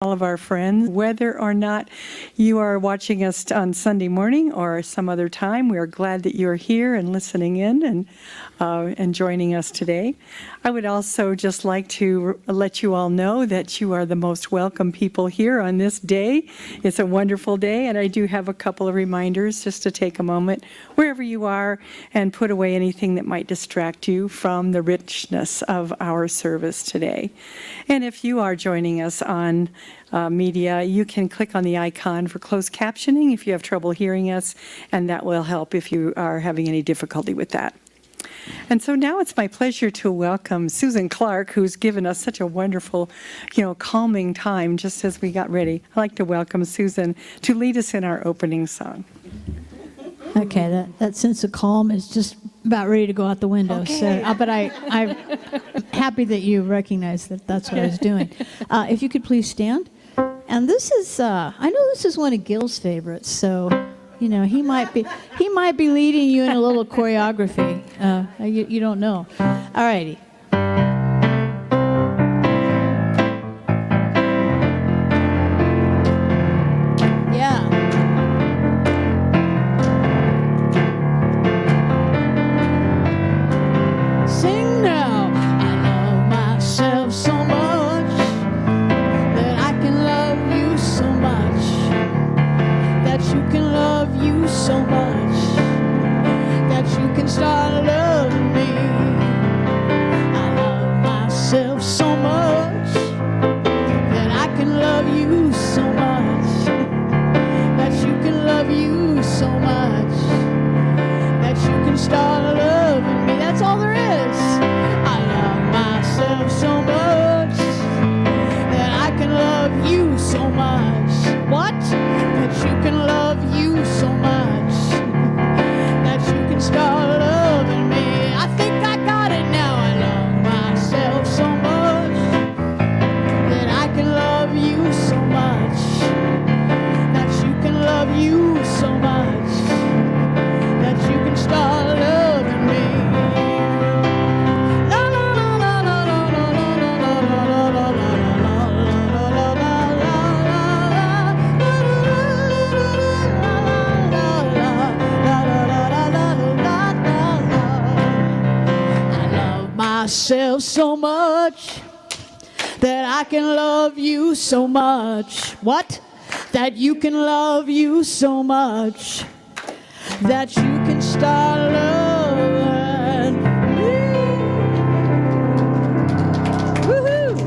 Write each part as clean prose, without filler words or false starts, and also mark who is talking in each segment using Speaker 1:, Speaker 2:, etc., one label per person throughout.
Speaker 1: all of our friends, whether or not you are watching us on Sunday morning or some other time. We are glad that you're here and listening in and joining us today. I would also just like to let you all know that you are the most welcome people here on this day. It's a wonderful day, and I do have a couple of reminders just to take a moment wherever you are and put away anything that might distract you from the richness of our service today. And if you are joining us on media, you can click on the icon for closed captioning if you have trouble hearing us, and that will help if you are having any difficulty with that. And so now it's my pleasure to welcome Susan Clark, who's given us such a wonderful, calming time just as we got ready. I'd like to welcome Susan to lead us in our opening song.
Speaker 2: Okay, that sense of calm is just about ready to go out the window.
Speaker 1: Okay.
Speaker 2: So, but I'm happy that you recognize that that's what I was doing. If you could please stand. And this is, I know this is one of Gil's favorites, so, he might be leading you in a little choreography. You don't know. All righty. So much that I can love you so much. What? That you can love you so much that you can start loving me. Woohoo!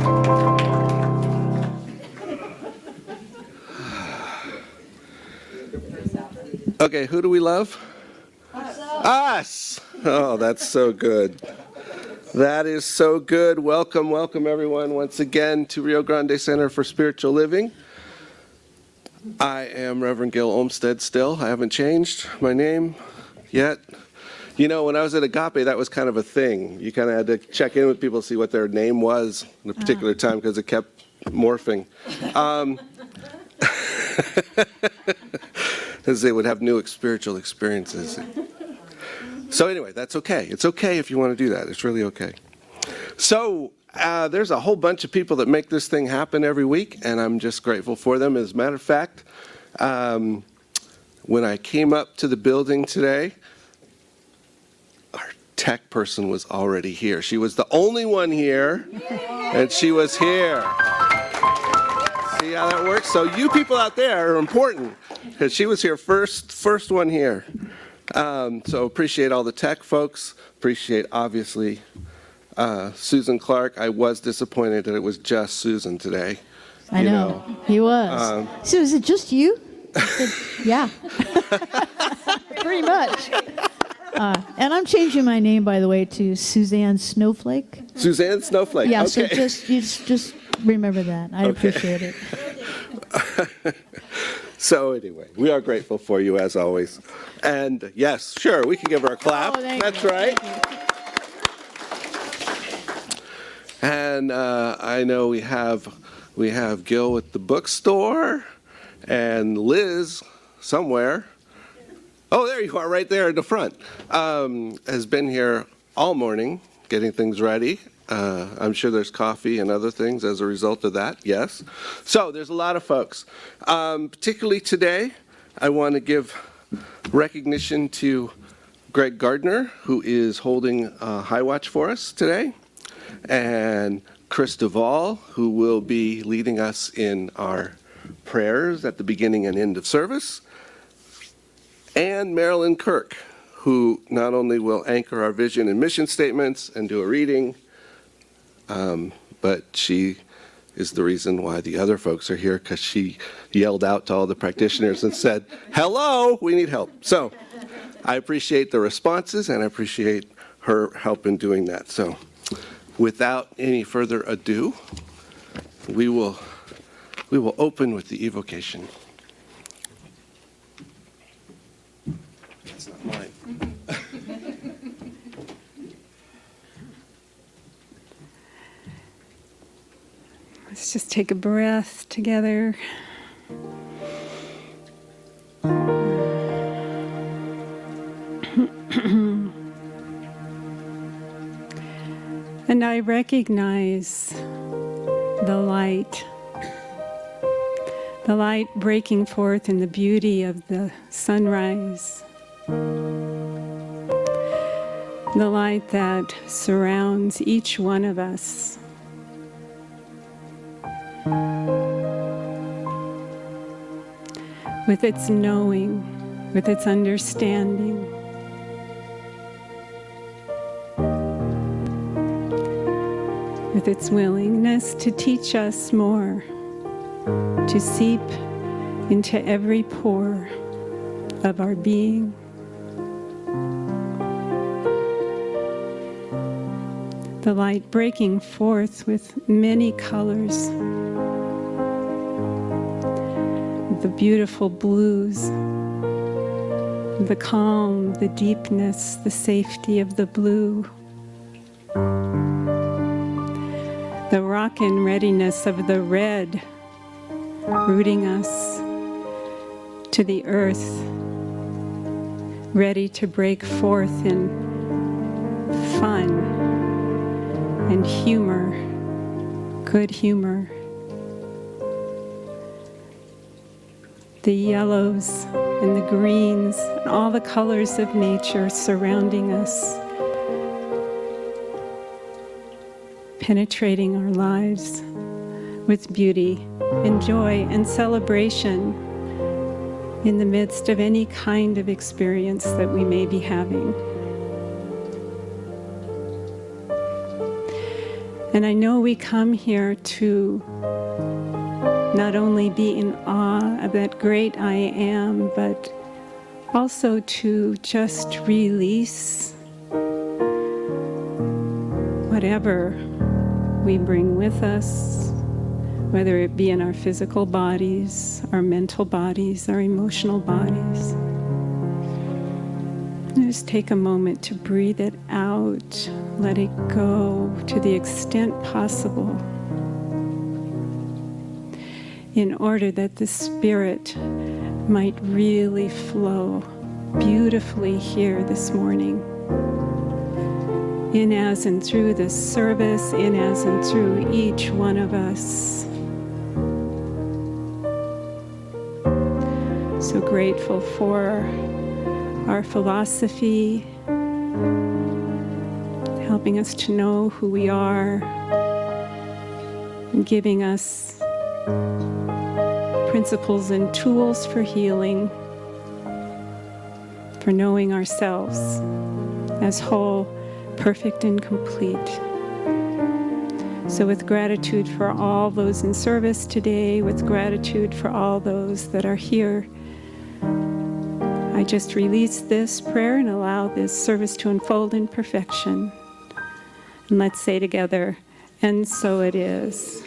Speaker 3: Okay, who do we love? Us! Oh, that's so good. That is so good. Welcome, everyone, once again to Rio Grande Center for Spiritual Living. I am Reverend Gil Olmsted still. I haven't changed my name yet. When I was at Agape, that was kind of a thing. You kind of had to check in with people to see what their name was at a particular time because it kept morphing. Because they would have new spiritual experiences. So anyway, that's okay. It's okay if you want to do that. It's really okay. So there's a whole bunch of people that make this thing happen every week, and I'm just grateful for them. As a matter of fact, when I came up to the building today, our tech person was already here. She was the only one here, and she was here. See how that works? So you people out there are important, because she was here first one here. So appreciate all the tech folks. Appreciate, obviously, Susan Clark. I was disappointed that it was just Susan today.
Speaker 2: I know. He was. So is it just you? Said, yeah. Pretty much. And I'm changing my name, by the way, to Suzanne Snowflake.
Speaker 3: Suzanne Snowflake.
Speaker 2: Yeah,
Speaker 3: okay.
Speaker 2: So just remember that. I appreciate it.
Speaker 3: So anyway, we are grateful for you as always. And yes, sure, we can give her a clap. That's right. And I know we have Gil with the bookstore and Liz somewhere. Oh, there you are, right there in the front. Has been here all morning getting things ready. I'm sure there's coffee and other things as a result of that, yes. So there's a lot of folks. Particularly today, I want to give recognition to Greg Gardner, who is holding High Watch for us today, and Chris Duvall, who will be leading us in our prayers at the beginning and end of service, and Marilyn Kirk, who not only will anchor our vision and mission statements and do a reading, but she is the reason why the other folks are here, because she yelled out to all the practitioners and said, "Hello, we need help." So I appreciate the responses, and I appreciate her help in doing that. So without any further ado, we will open with the evocation. It's not mine.
Speaker 4: Let's just take a breath together. And I recognize the light breaking forth in the beauty of the sunrise, the light that surrounds each one of us. With its knowing, with its understanding. With its willingness to teach us more, to seep into every pore of our being. The light breaking forth with many colors. The beautiful blues, the calm, the deepness, the safety of the blue, the rockin' readiness of the red, rooting us to the earth, ready to break forth in fun and humor, good humor. The yellows and the greens and all the colors of nature surrounding us, penetrating our lives with beauty and joy and celebration in the midst of any kind of experience that we may be having. And I know we come here to not only be in awe of that great I am, but also to just release whatever we bring with us, whether it be in our physical bodies, our mental bodies, our emotional bodies. And just take a moment to breathe it out, let it go to the extent possible, in order that the Spirit might really flow beautifully here this morning. In as and through this service, in as and through each one of us. So grateful for our philosophy, helping us to know who we are, and giving us principles and tools for healing, for knowing ourselves as whole, perfect, and complete. So with gratitude for all those in service today, with gratitude for all those that are here, I just release this prayer and allow this service to unfold in perfection. And let's say together, and so it is.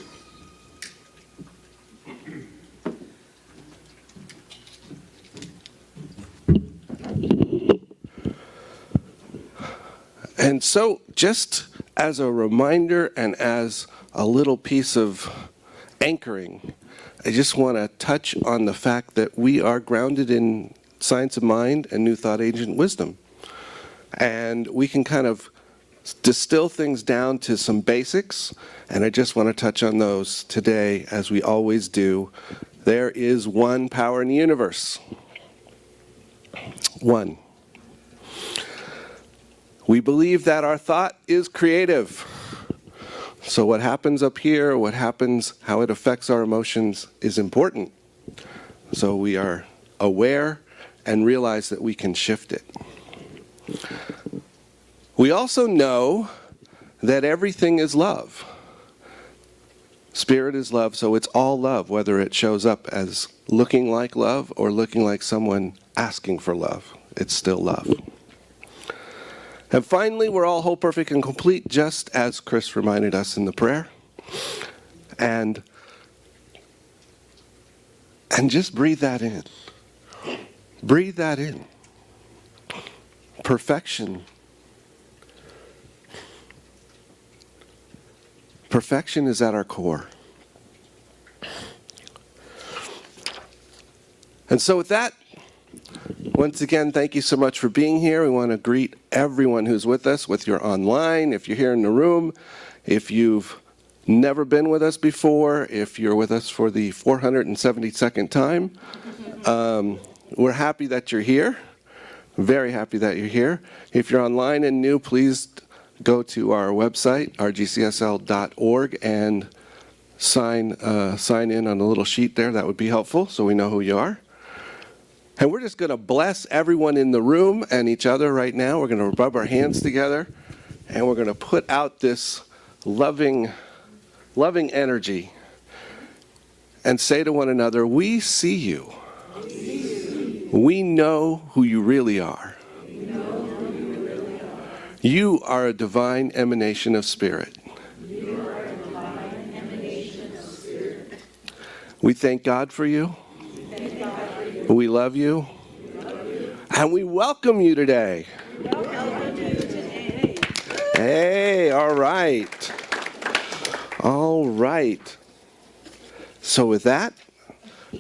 Speaker 3: And so just as a reminder and as a little piece of anchoring, I just want to touch on the fact that we are grounded in science of mind and new thought agent wisdom. And we can kind of distill things down to some basics, and I just want to touch on those today, as we always do. There is one power in the universe. One. We believe that our thought is creative. So what happens up here, what happens, how it affects our emotions is important. So we are aware and realize that we can shift it. We also know that everything is love. Spirit is love, so it's all love, whether it shows up as looking like love or looking like someone asking for love. It's still love. And finally, we're all whole, perfect, and complete, just as Chris reminded us in the prayer. And just breathe that in. Breathe that in. Perfection. Perfection is at our core. And so with that, once again, thank you so much for being here. We want to greet everyone who's with us, whether you're online, if you're here in the room, if you've never been with us before, if you're with us for the 472nd time. We're happy that you're here. Very happy that you're here. If you're online and new, please go to our website, rgcsl.org, and sign in on the little sheet there. That would be helpful so we know who you are. And we're just going to bless everyone in the room and each other right now. We're going to rub our hands together, and we're going to put out this loving energy and say to one another, we see you. We know who you really are. You are a divine emanation of Spirit. We thank God for you. We love you. And we welcome you today. Hey, all right. All right. So with that,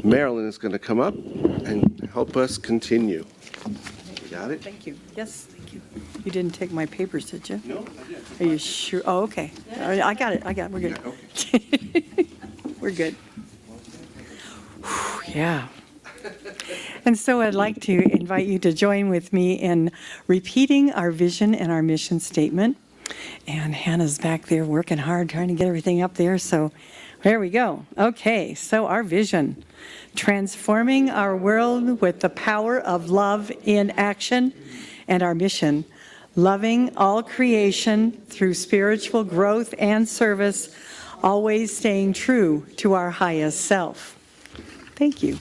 Speaker 3: Marilyn is going to come up and help us continue. You got it?
Speaker 1: Thank you. Yes, thank you. You didn't take my papers, did you?
Speaker 3: No, I did.
Speaker 1: Are you sure? Oh, okay. I got it. We're good.
Speaker 3: Yeah, okay.
Speaker 1: We're good. Whew, yeah. And so I'd like to invite you to join with me in repeating our vision and our mission statement. And Hannah's back there working hard, trying to get everything up there. So there we go. Okay, so our vision, transforming our world with the power of love in action, and our mission, loving all creation through spiritual growth and service, always staying true to our highest self. Thank you.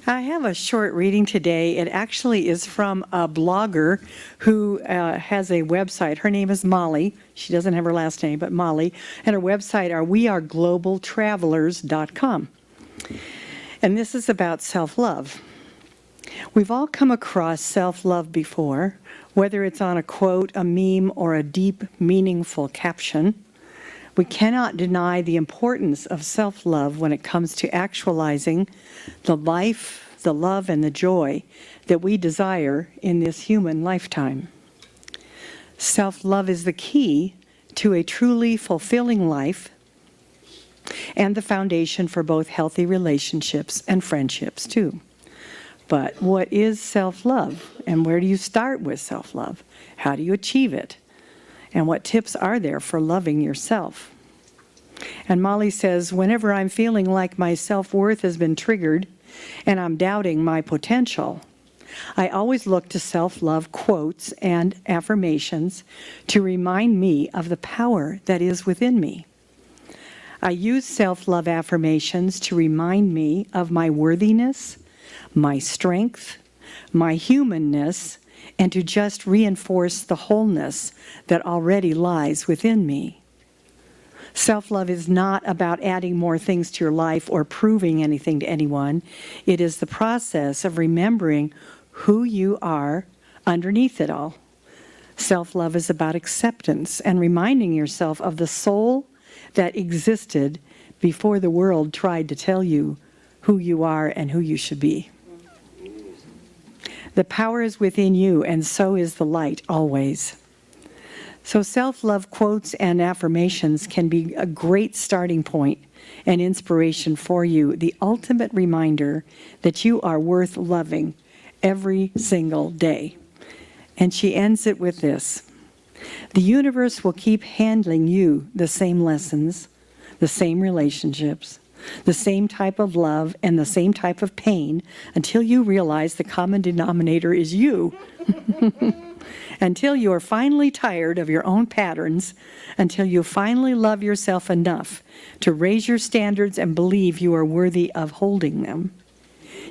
Speaker 1: I have a short reading today. It actually is from a blogger who has a website. Her name is Molly. She doesn't have her last name, but Molly. And her website are weareglobaltravelers.com. And this is about self-love. We've all come across self-love before, whether it's on a quote, a meme, or a deep, meaningful caption. We cannot deny the importance of self-love when it comes to actualizing the life, the love, and the joy that we desire in this human lifetime. Self-love is the key to a truly fulfilling life and the foundation for both healthy relationships and friendships, too. But what is self-love, and where do you start with self-love? How do you achieve it? And what tips are there for loving yourself? And Molly says, whenever I'm feeling like my self-worth has been triggered and I'm doubting my potential, I always look to self-love quotes and affirmations to remind me of the power that is within me. I use self-love affirmations to remind me of my worthiness, my strength, my humanness, and to just reinforce the wholeness that already lies within me. Self-love is not about adding more things to your life or proving anything to anyone. It is the process of remembering who you are underneath it all. Self-love is about acceptance and reminding yourself of the soul that existed before the world tried to tell you who you are and who you should be. The power is within you, and so is the light always. So self-love quotes and affirmations can be a great starting point and inspiration for you, the ultimate reminder that you are worth loving every single day. And she ends it with this: the universe will keep handling you the same lessons, the same relationships, the same type of love, and the same type of pain until you realize the common denominator is you. Until you are finally tired of your own patterns, until you finally love yourself enough to raise your standards and believe you are worthy of holding them.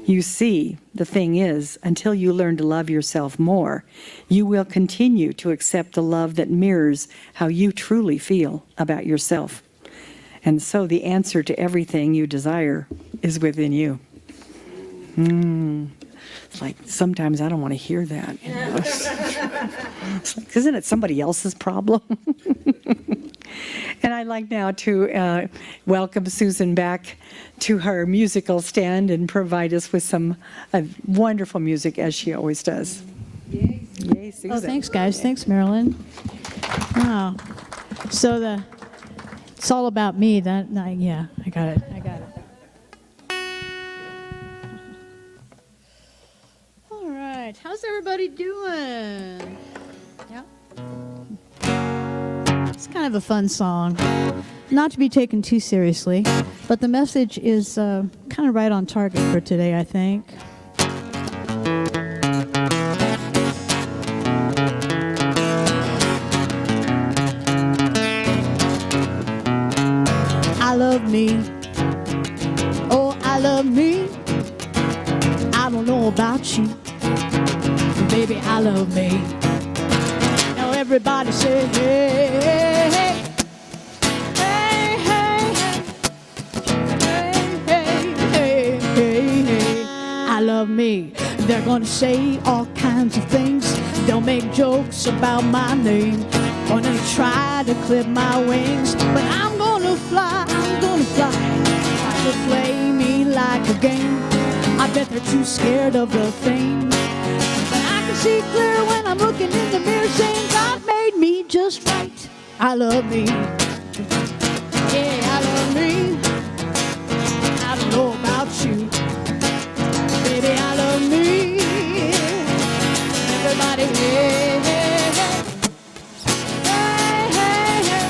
Speaker 1: You see, the thing is, until you learn to love yourself more, you will continue to accept the love that mirrors how you truly feel about yourself. And so the answer to everything you desire is within you. It's like, sometimes I don't want to hear that. You know? It's like, isn't it somebody else's problem? And I'd like now to welcome Susan back to her musical stand and provide us with some wonderful music, as she always does. Yay, Susan.
Speaker 2: Oh, thanks, guys. Thanks, Marilyn. Wow. So it's all about me. Yeah, I got it. All right. How's everybody doing? Yeah. It's kind of a fun song. Not to be taken too seriously, but the message is kind of right on target for today, I think. I love me. Oh, I love me. I don't know about you, but baby, I love me. Now everybody say, hey, hey, hey. Hey, hey, hey. Hey, hey, hey, hey. I love me. They're gonna say all kinds of things. They'll make jokes about my name. Gonna try to clip my wings, but I'm gonna fly, Try to play me like a game. I bet they're too scared of the fame. But I can see clear when I'm looking in the mirror, saying God made me just right. I love me. Yeah, I love me. I don't know about you. Baby, I love me. Everybody, hey, hey, hey. Hey, hey, hey.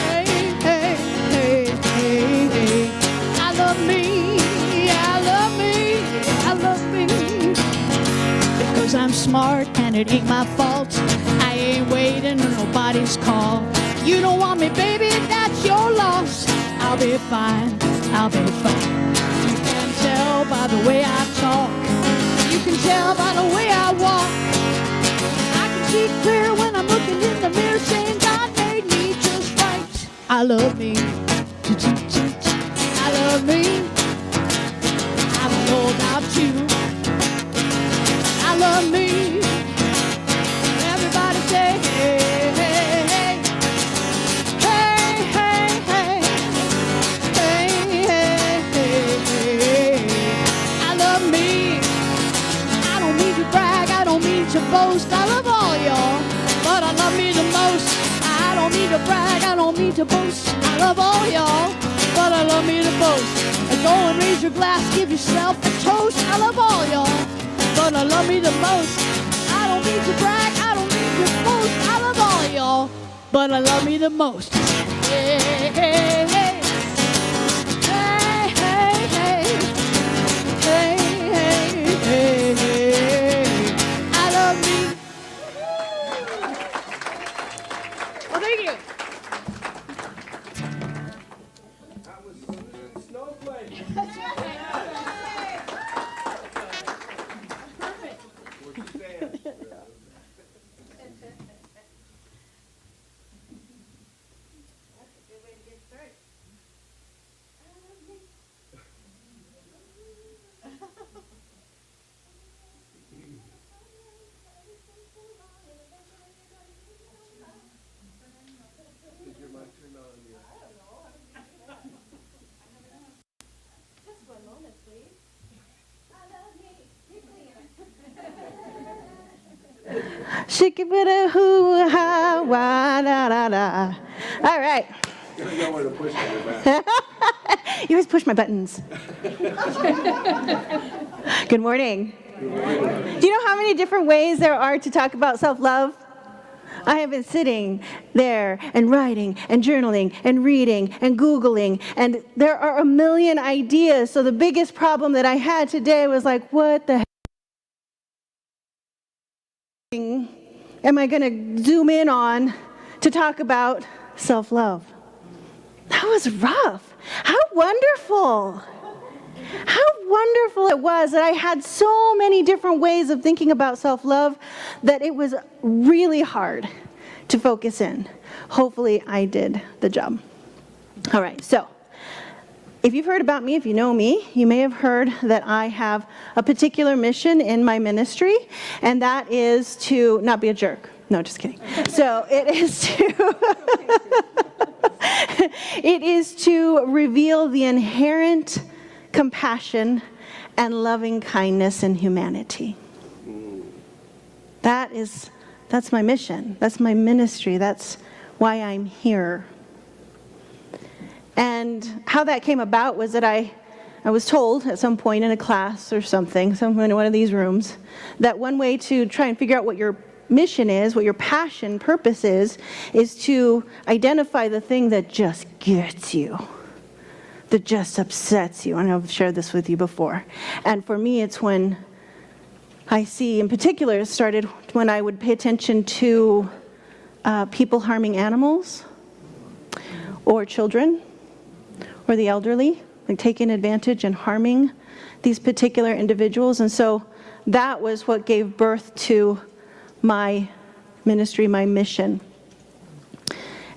Speaker 2: Hey, hey, hey, hey. I love me. I love me. I love me. Because I'm smart and it ain't my fault. I ain't waiting on nobody's call. You don't want me, baby, that's your loss. I'll be fine. You can tell by the way I talk. You can tell by the way I walk. I can see clear when I'm looking in the mirror, saying God made me just right. I love me. I love me. I don't know about you. I love me. Everybody say, hey, hey, hey. Hey, hey, hey. Hey, hey, hey, hey. I love me. I don't mean to brag, I don't mean to boast. I love all y'all, but I love me the most. I don't mean to brag, I don't mean to boast. I love all y'all, but I love me the most. And go and raise your glass, give yourself a toast. I love all y'all, but I love me the most. I don't mean to brag, I don't mean to boast. I love all y'all, but I love me the most. Hey, hey, hey. Hey, hey, hey. Hey, hey, hey, hey. I love me. Oh, thank you.
Speaker 3: That was Susan Snowflake. Where'd you stand? Is your mic turned on?
Speaker 5: Shikabada-hoo-ha-wa-da-da-da. All right.
Speaker 3: You know where to push on your back.
Speaker 5: You always push my buttons. Good morning. Do you know how many different ways there are to talk about self-love? I have been sitting there and writing and journaling and reading and Googling, and there are a million ideas. So the biggest problem that I had today was like, what the heck am I going to zoom in on to talk about self-love? That was rough. How wonderful. How wonderful it was that I had so many different ways of thinking about self-love that it was really hard to focus in. Hopefully I did the job. All right, so if you've heard about me, if you know me, you may have heard that I have a particular mission in my ministry, and that is to not be a jerk. No, just kidding. So it is it is to reveal the inherent compassion and loving kindness in humanity. That's my mission. That's my ministry. That's why I'm here. And how that came about was that I was told at some point in a class or something, somewhere in one of these rooms, that one way to try and figure out what your mission is, what your passion, purpose is to identify the thing that just gets you, that just upsets you. And I've shared this with you before. And for me, it's when I see, in particular, it started when I would pay attention to people harming animals or children or the elderly, like taking advantage and harming these particular individuals. And so that was what gave birth to my ministry, my mission.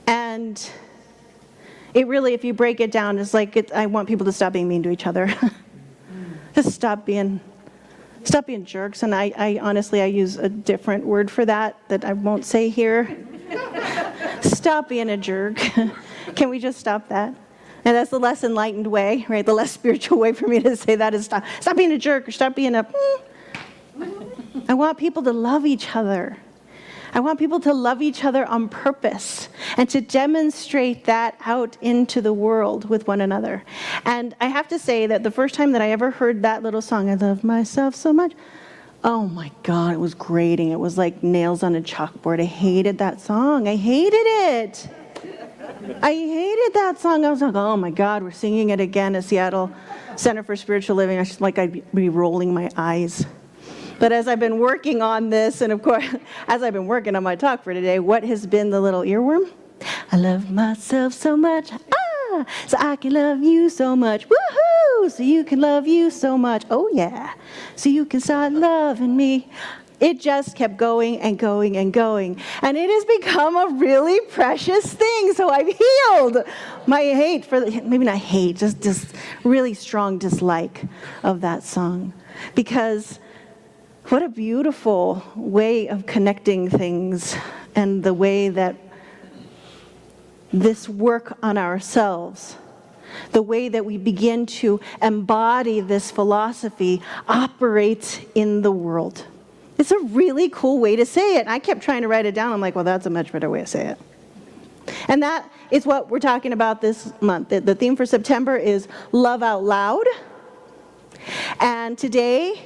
Speaker 5: And it really, if you break it down, is like I want people to stop being mean to each other. Just stop being jerks. And I honestly, I use a different word for that I won't say here. Stop being a jerk. Can we just stop that? And that's the less enlightened way, right? The less spiritual way for me to say that is stop being a jerk or stop being a... I want people to love each other. I want people to love each other on purpose and to demonstrate that out into the world with one another. And I have to say that the first time that I ever heard that little song, I love myself so much, oh my God, it was grating. It was like nails on a chalkboard. I hated that song. I hated it. I hated that song. I was like, oh my God, we're singing it again at Seattle Center for Spiritual Living. I just like I'd be rolling my eyes. But as I've been working on this, and of course, as I've been working on my talk for today, what has been the little earworm? I love myself so much, so I can love you so much, woohoo, so you can love you so much, oh yeah, so you can start loving me. It just kept going and going and going. And it has become a really precious thing. So I've healed my hate for, maybe not hate, just really strong dislike of that song. Because what a beautiful way of connecting things, and the way that this work on ourselves, the way that we begin to embody this philosophy operates in the world. It's a really cool way to say it. I kept trying to write it down. I'm like, well, that's a much better way to say it. And that is what we're talking about this month. The theme for September is Love Out Loud. And today,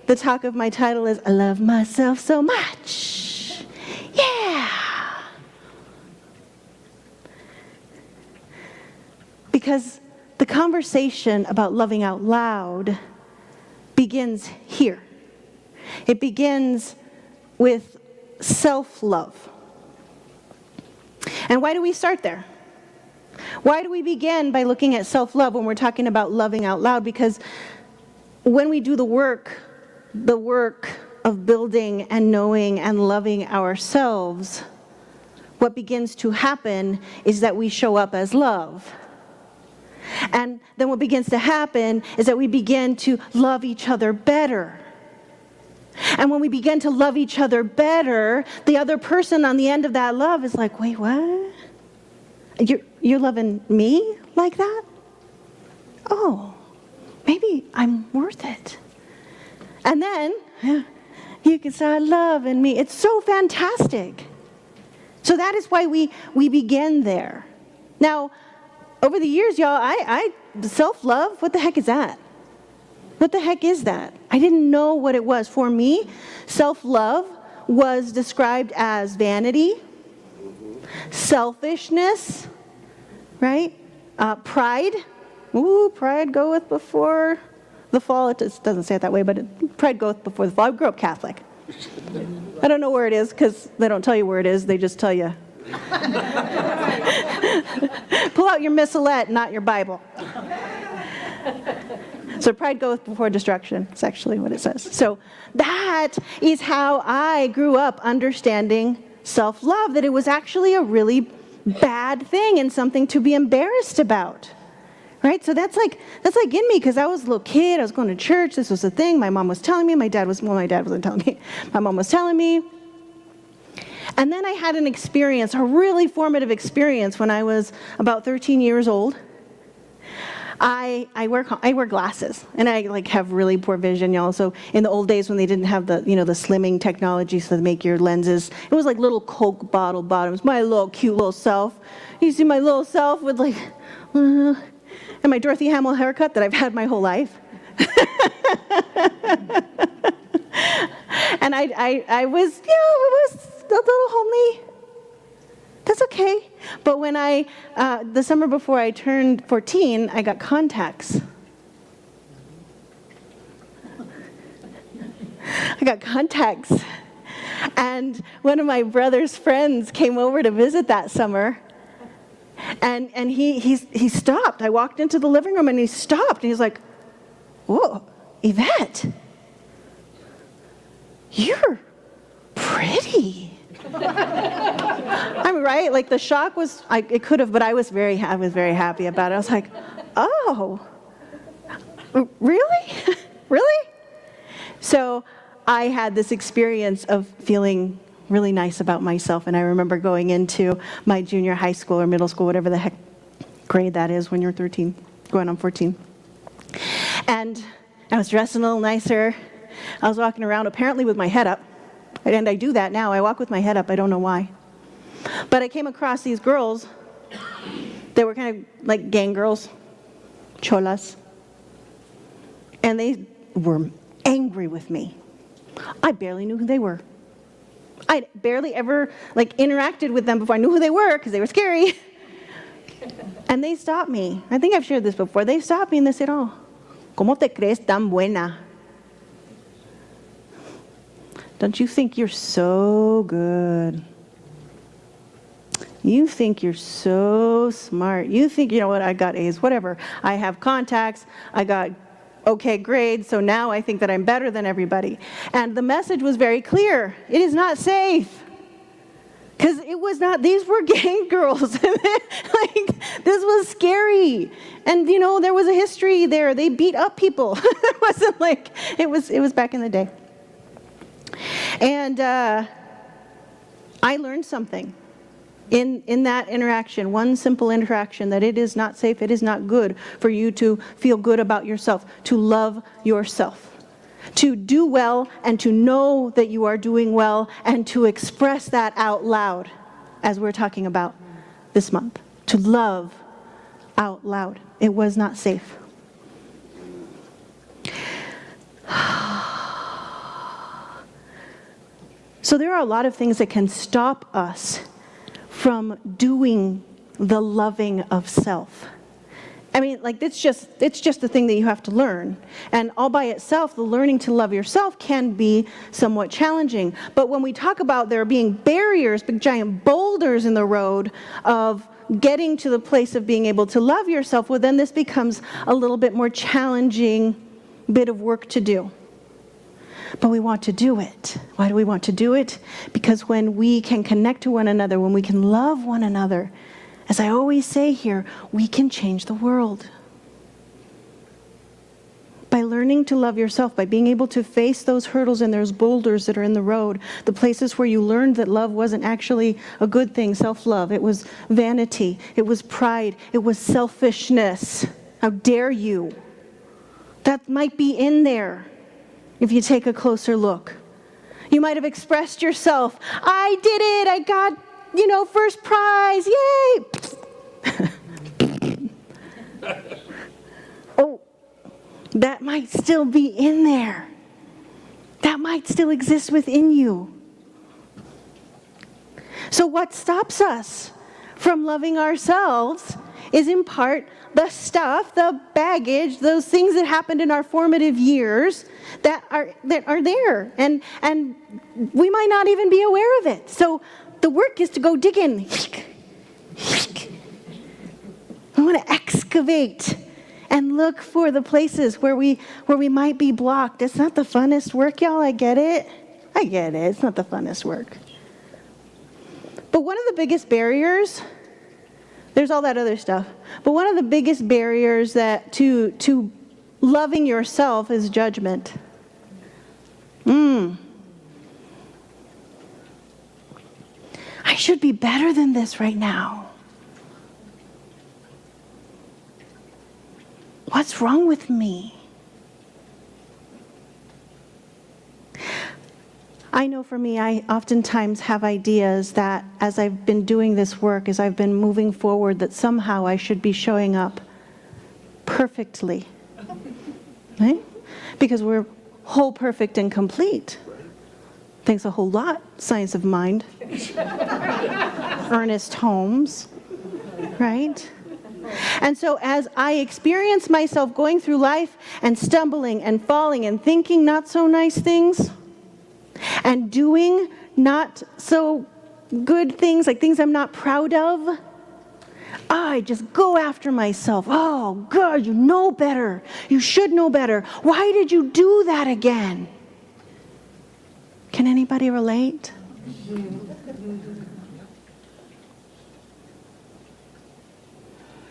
Speaker 5: the talk of my title is I Love Myself So Much. Yeah. Because the conversation about loving out loud begins here. It begins with self-love. And why do we start there? Why do we begin by looking at self-love when we're talking about loving out loud? Because when we do the work of building and knowing and loving ourselves, what begins to happen is that we show up as love. And then what begins to happen is that we begin to love each other better. And when we begin to love each other better, the other person on the end of that love is like, wait, what? You're loving me like that? Oh, maybe I'm worth it. And then you can start loving me. It's so fantastic. So that is why we begin there. Now, over the years, y'all, I self-love, what the heck is that? What the heck is that? I didn't know what it was. For me, self-love was described as vanity, selfishness, right? Pride. Ooh, pride goeth before the fall. It doesn't say it that way, but pride goeth before the fall. I grew up Catholic. I don't know where it is because they don't tell you where it is. They just tell you. Pull out your missalette, not your Bible. So pride goeth before destruction. That's actually what it says. So that is how I grew up understanding self-love, that it was actually a really bad thing and something to be embarrassed about. Right? So that's like in me, because I was a little kid, I was going to church, this was a thing, my mom was telling me, my dad wasn't telling me, my mom was telling me. And then I had an experience, a really formative experience when I was about 13 years old. I wear glasses, and I have really poor vision, y'all. So in the old days when they didn't have the slimming technology so to make your lenses, it was like little Coke bottle bottoms. My little cute little self. You see my little self with and my Dorothy Hamill haircut that I've had my whole life. And I was, it was a little homely. That's okay. But when the summer before I turned 14, I got contacts. And one of my brother's friends came over to visit that summer. And he stopped. I walked into the living room and he stopped. And he's like, "Whoa, Yvette, you're pretty." I'm right. Like the shock was, it could have, but I was very happy about it. I was like, "Oh, really, really?" So I had this experience of feeling really nice about myself, and I remember going into my junior high school or middle school, whatever the heck grade that is when you're 13, going on 14. And I was dressed a little nicer. I was walking around apparently with my head up, and I do that now. I walk with my head up. I don't know why. But I came across these girls. They were kind of like gang girls, cholas, and they were angry with me. I barely knew who they were. I barely ever interacted with them before I knew who they were because they were scary. And they stopped me. I think I've shared this before. They stopped me and they said, "Oh, ¿cómo te crees tan buena? Don't you think you're so good? You think you're so smart. You think, you know what, I got A's, whatever. I have contacts. I got okay grades, so now I think that I'm better than everybody." And the message was very clear. It is not safe. Because it was not, these were gang girls. This was scary. And, there was a history there. They beat up people. It wasn't like, it was back in the day. And I learned something in that interaction, one simple interaction, that it is not safe, it is not good for you to feel good about yourself, to love yourself, to do well and to know that you are doing well and to express that out loud, as we're talking about this month, to love out loud. It was not safe. So there are a lot of things that can stop us from doing the loving of self. I mean, it's just the thing that you have to learn. And all by itself, the learning to love yourself can be somewhat challenging. But when we talk about there being barriers, big giant boulders in the road of getting to the place of being able to love yourself, well, then this becomes a little bit more challenging bit of work to do. But we want to do it. Why do we want to do it? Because when we can connect to one another, when we can love one another, as I always say here, we can change the world. By learning to love yourself, by being able to face those hurdles and those boulders that are in the road, the places where you learned that love wasn't actually a good thing, self-love. It was vanity. It was pride. It was selfishness. How dare you? That might be in there if you take a closer look. You might have expressed yourself. I did it. I got, first prize. Yay. Oh, that might still be in there. That might still exist within you. So what stops us from loving ourselves is in part the stuff, the baggage, those things that happened in our formative years that are there. And we might not even be aware of it. So the work is to go dig in. We want to excavate and look for the places where we might be blocked. It's not the funnest work, y'all. I get it. It's not the funnest work. But one of the biggest barriers, there's all that other stuff, but one of the biggest barriers that to loving yourself is judgment. I should be better than this right now. What's wrong with me? I know for me, I oftentimes have ideas that as I've been doing this work, as I've been moving forward, that somehow I should be showing up perfectly. Right? Because we're whole, perfect, and complete. Thanks a whole lot, Science of Mind. Ernest Holmes. Right? And so as I experience myself going through life and stumbling and falling and thinking not so nice things, and doing not so good things, like things I'm not proud of, I just go after myself. Oh, God, you know better. You should know better. Why did you do that again? Can anybody relate?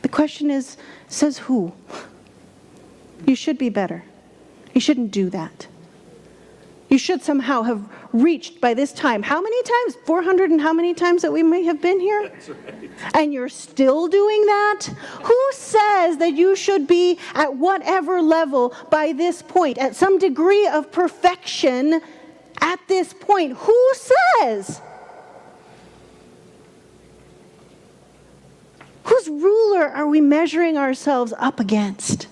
Speaker 5: The question is, says who? You should be better. You shouldn't do that. You should somehow have reached by this time. How many times? 400 and how many times that we may have been here? That's right. And you're still doing that? Who says that you should be at whatever level by this point, at some degree of perfection at this point? Who says? Whose ruler are we measuring ourselves up against?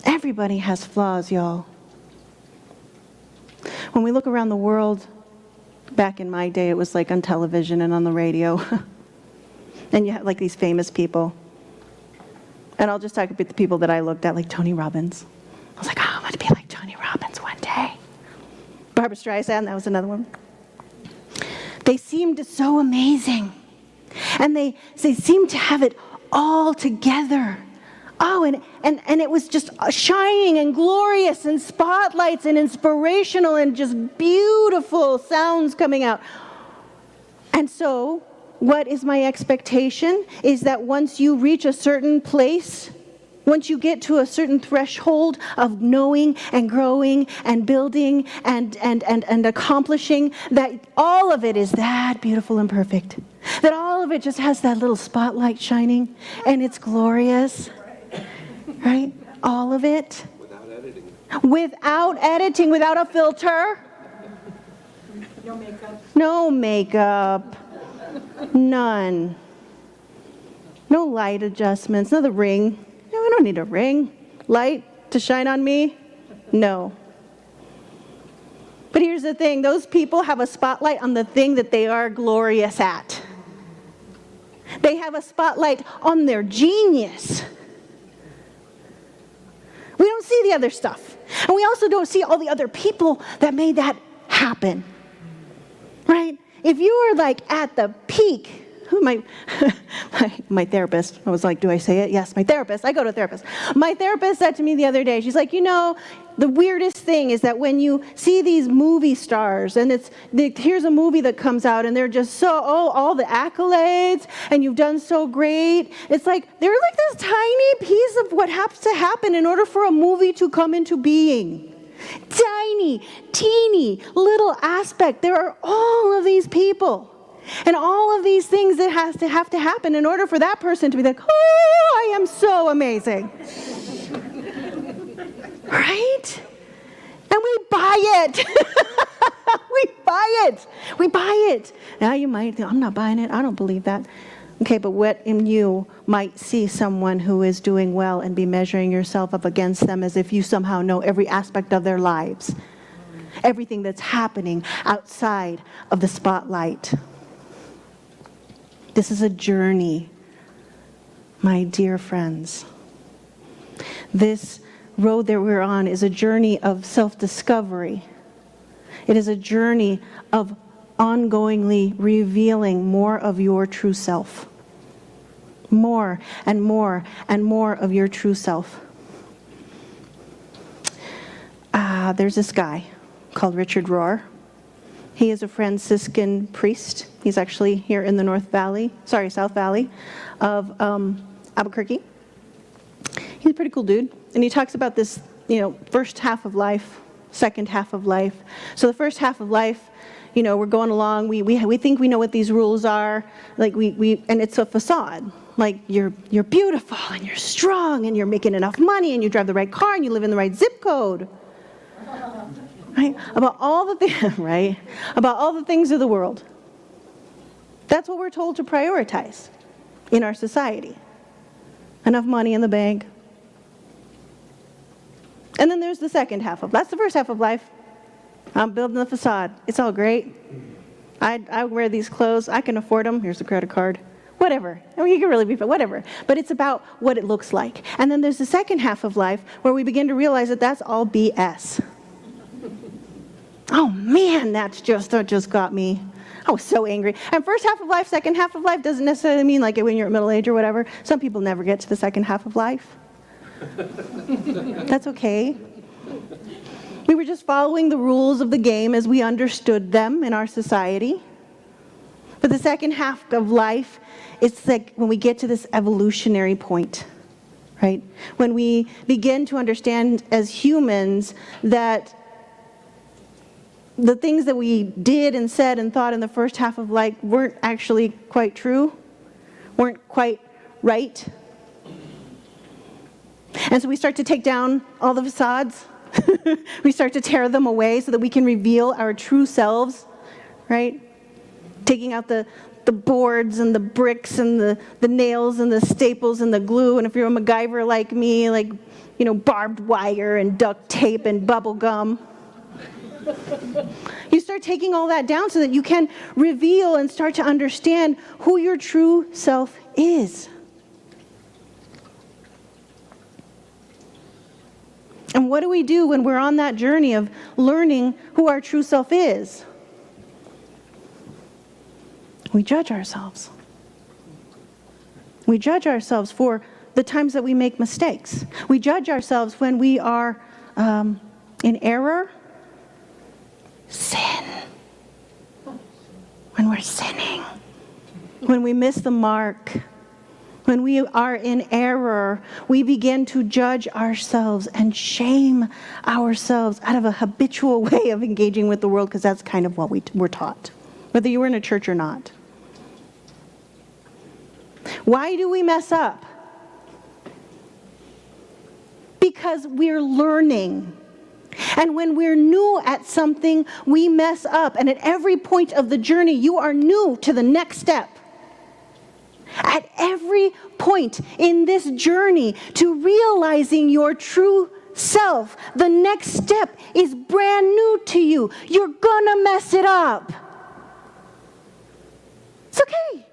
Speaker 5: Everybody has flaws, y'all. When we look around the world, back in my day, it was like on television and on the radio. And you have like these famous people. And I'll just talk about the people that I looked at, like Tony Robbins. I was like, oh, I want to be like Tony Robbins one day. Barbara Streisand, that was another one. They seemed so amazing. And they seemed to have it all together. Oh, and it was just shining and glorious and spotlights and inspirational and just beautiful sounds coming out. And so, what is my expectation is that once you reach a certain place, once you get to a certain threshold of knowing and growing and building and accomplishing, that all of it is that beautiful and perfect. That all of it just has that little spotlight shining and it's glorious. Right? All of it.
Speaker 3: Without editing.
Speaker 5: Without editing, without a filter.
Speaker 1: No makeup.
Speaker 5: No makeup. None. No light adjustments. No, the ring. No, I don't need a ring. Light to shine on me? No. But here's the thing. Those people have a spotlight on the thing that they are glorious at. They have a spotlight on their genius. We don't see the other stuff. And we also don't see all the other people that made that happen. Right? If you are like at the peak, my therapist, I was like, do I say it? Yes, my therapist. I go to a therapist. My therapist said to me the other day, she's like, the weirdest thing is that when you see these movie stars and here's a movie that comes out and they're just all the accolades and you've done so great. It's like, they're like this tiny piece of what has to happen in order for a movie to come into being. Tiny, teeny, little aspect. There are all of these people. And all of these things that have to happen in order for that person to be like, oh, I am so amazing. Right? And we buy it. We buy it. Now you might think, I'm not buying it. I don't believe that. Okay, but what in you might see someone who is doing well and be measuring yourself up against them as if you somehow know every aspect of their lives, everything that's happening outside of the spotlight. This is a journey, my dear friends. This road that we're on is a journey of self-discovery. It is a journey of ongoingly revealing more of your true self. More and more and more of your true self. There's this guy called Richard Rohr. He is a Franciscan priest. He's actually here in the South Valley of Albuquerque. He's a pretty cool dude. And he talks about this, first half of life, second half of life. So the first half of life, we're going along. We think we know what these rules are. Like and it's a facade. Like you're beautiful and you're strong and you're making enough money and you drive the right car and you live in the right zip code. Right? About all the things, right? About all the things of the world. That's what we're told to prioritize in our society. Enough money in the bank. And then there's the second half of life. That's the first half of life. I'm building the facade. It's all great. I wear these clothes. I can afford them. Here's the credit card. Whatever. I mean, you can really be, whatever. But it's about what it looks like. And then there's the second half of life where we begin to realize that that's all BS. Oh man, that just got me. I was so angry. And first half of life, second half of life doesn't necessarily mean like when you're at middle age or whatever. Some people never get to the second half of life. That's okay. We were just following the rules of the game as we understood them in our society. But the second half of life, it's like when we get to this evolutionary point, right? When we begin to understand as humans that the things that we did and said and thought in the first half of life weren't actually quite true, weren't quite right. And so we start to take down all the facades. We start to tear them away so that we can reveal our true selves, right? Taking out the boards and the bricks and the nails and the staples and the glue. And if you're a MacGyver like me, barbed wire and duct tape and bubble gum. You start taking all that down so that you can reveal and start to understand who your true self is. And what do we do when we're on that journey of learning who our true self is? We judge ourselves. We judge ourselves for the times that we make mistakes. We judge ourselves when we are in error. Sin. When we're sinning. When we miss the mark. When we are in error, we begin to judge ourselves and shame ourselves out of a habitual way of engaging with the world, because that's kind of what we're taught, whether you were in a church or not. Why do we mess up? Because we're learning. And when we're new at something, we mess up. And at every point of the journey, you are new to the next step. At every point in this journey to realizing your true self, the next step is brand new to you. You're gonna mess it up. It's okay.